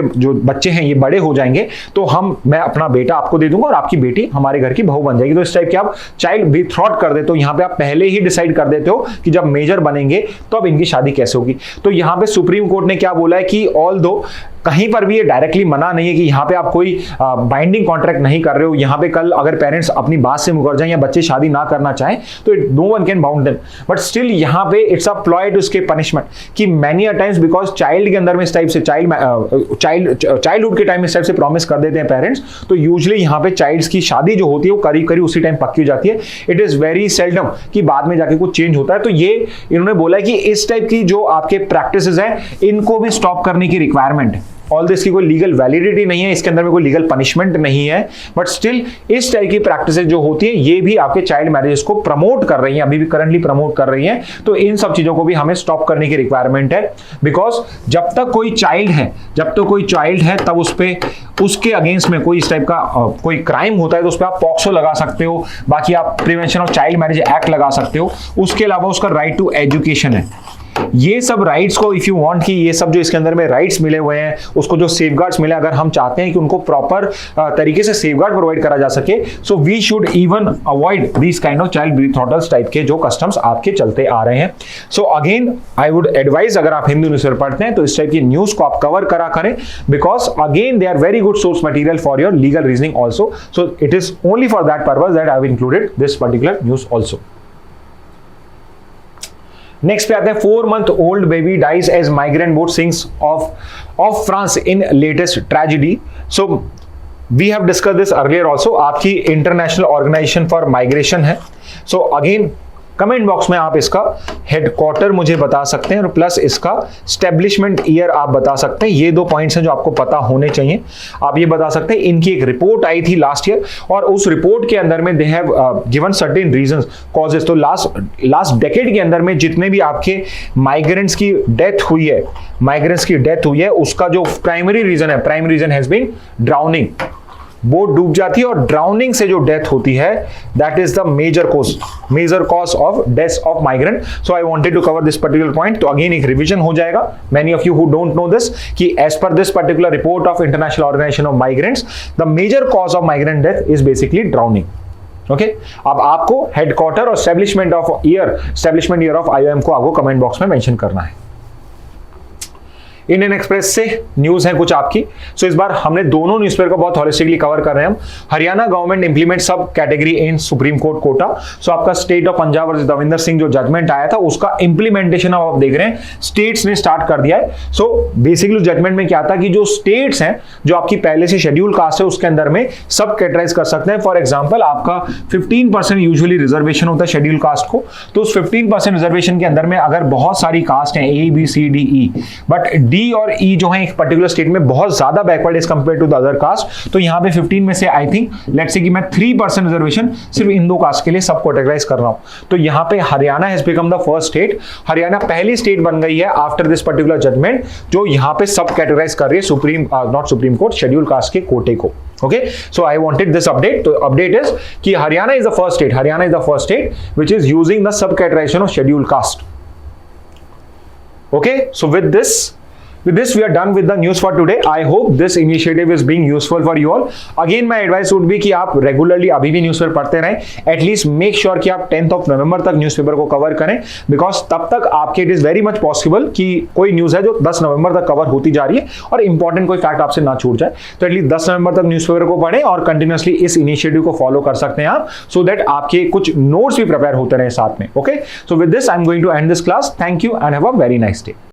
जो बच्चे हैं ये बड़े हो जाएंगे तो मैं अपना बेटा आपको दे दूंगा और आपकी बेटी हमारे घर की बहू बन जाएगी। तो इस टाइप के आप चाइल्ड बीथ्रॉट कर देते हो। यहाँ पे आप पहले ही डिसाइड कर देते हो कि जब मेजर बनेंगे तो अब इनकी शादी कैसे होगी। तो यहाँ पे सुप्रीम कोर्ट ने क्या बोला है कि ऑल्दो कहीं पर भी ये डायरेक्टली मना नहीं है कि यहाँ पे आप कोई बाइंडिंग कॉन्ट्रैक्ट नहीं कर रहे हो। यहाँ पे कल अगर पेरेंट्स अपनी बात से मुकर जाएं या बच्चे शादी ना करना चाहें तो no one can bound them, but still यहाँ पे it's a ploy to escape punishment कि many a times because child के अंदर में इस टाइप से चाइल्डहुड के टाइम इस टाइप से प्रॉमिस कर देते हैं पेरेंट्स, तो यूजुअली यहाँ पे चाइल्ड्स की शादी जो होती है वो करीब करीब उसी टाइम पक्की हो जाती है। इट इज वेरी सेल्डम कि बाद में जाके कुछ चेंज होता है। तो ये इन्होंने बोला है कि इस टाइप की जो आपके प्रैक्टिसेस हैं इनको भी स्टॉप करने की रिक्वायरमेंट है। ऑल दिस की कोई लीगल वैलिडिटी नहीं है, इसके अंदर में कोई लीगल पनिशमेंट नहीं है, बट स्टिल इस टाइप की प्रैक्टिसेस जो होती है ये भी आपके चाइल्ड मैरिजेस को प्रमोट कर रही हैं, अभी भी करंटली प्रमोट कर रही हैं। तो इन सब चीजों को भी हमें स्टॉप करने की रिक्वायरमेंट है, बिकॉज जब तक कोई चाइल्ड है तब उस पे उसके अगेंस्ट में कोई इस टाइप का कोई क्राइम होता है तो उस पर आप पॉक्सो लगा सकते हो, बाकी आप prevention of child marriage act लगा सकते हो। उसके अलावा उसका राइट टू एजुकेशन है। ये सब राइट्स को इफ यू वांट कि ये सब जो इसके अंदर में राइट्स मिले हुए हैं उसको जो सेफगार्ड्स मिले, अगर हम चाहते हैं कि उनको प्रॉपर तरीके से सेफगार्ड प्रोवाइड करा जा सके, so we should even avoid this kind of child betrothals type के जो कस्टम्स आपके चलते आ रहे हैं। So again I would advise, अगर आप हिंदू न्यूज़पेपर पढ़ते हैं तो इस टाइप की न्यूज को आप कवर करा करें, because again they are very good source material for your legal reasoning also. So it is only for that purpose that I have included this particular news also. Next पे आते हैं 4 month old baby dies as migrant boat sinks off France in latest tragedy. So we have discussed this earlier also. आपकी international organisation for migration है। So again comment box में आप इसका headquarter मुझे बता सकते हैं और प्लस इसका स्टैब्लिशमेंट ईयर आप बता सकते हैं। ये 2 पॉइंट्स हैं जो आपको पता होने चाहिए। आप ये बता सकते हैं इनकी एक रिपोर्ट आई थी लास्ट ईयर और उस रिपोर्ट के अंदर में they have given certain reasons causes. तो लास्ट डेकेड के अंदर में जितने भी आपके माइग्रेंट्स की डेथ हुई है उसका जो primary reason has been drowning. Boat डूब जाती है और ड्राउनिंग से जो डेथ होती है that is the major cause of death of migrant. So I wanted to cover this particular point. तो अगेन एक रिवीजन हो जाएगा many of you who don't know this कि as per this particular report of international organisation of migrants the major cause of migrant death is basically drowning. Okay, अब आपको headquarter और establishment year of IOM को आपको comment box में mention करना है। Indian express से न्यूज है कुछ आपकी। सो इस बार हमने दोनों न्यूज़पेपर को बहुत हॉलिस्टिकली कवर कर रहे हैं हम। Haryana government implement sub category in Supreme Court quota. So आपका state of Punjab versus Davinder Singh जो जजमेंट आया था उसका इंप्लीमेंटेशन आप देख रहे हैं स्टेट्स ने स्टार्ट कर दिया है। सो बेसिकली जजमेंट में क्या था कि जो स्टेट्स हैं जो आपकी पहले से शेड्यूल कास्ट है उसके अंदर में सब कैटेगराइज कर सकते हैं। फॉर एग्जाम्पल आपका 15% यूजुअली रिजर्वेशन होता है शेड्यूल कास्ट को, तो उस 15% रिजर्वेशन के अंदर में अगर बहुत सारी कास्ट हैं A B C D E, but D और E जो है एक पर्टिकुलर स्टेट में बहुत ज्यादा backward as compare to the other caste, तो यहाँ पे 15 में से आई थिंक लेट्स से कि मैं 3% रिजर्वेशन सिर्फ इन 2 कास्ट के लिए सब कैटेगराइज कर रहा हूं। तो यहाँ पे Haryana has become the first state. Haryana पहली स्टेट बन गई है आफ्टर दिस पर्टिकुलर जजमेंट जो यहाँ पे सब कैटेगराइज कर रही है not supreme court schedule caste के कोटे को। Okay, so I wanted this update. तो update is कि Haryana is the first state which is using the subcategorization of scheduled caste. Okay, so with this we are done with the news for today. I hope this initiative is being useful for you all. Again my advice would be कि आप regularly अभी भी newspaper पढ़ते रहें। At least make sure कि आप 10th of November तक newspaper को कवर करें, बिकॉज तब तक आपके it is very much possible कि कोई न्यूज़ है जो 10 नवंबर तक कवर होती जा रही है और इंपॉर्टेंट कोई फैक्ट आपसे ना छूट जाए। तो एटलीस्ट 10 नवंबर तक न्यूज़पेपर को पढ़ें और कंटिन्यूसली इस इनिशिएटिव को फॉलो कर सकते हैं आप, सो दैट आपके कुछ नोट्स भी प्रिपेयर होते रहे साथ में। Okay, so with this I am going to end this class. Thank you and have a very nice day.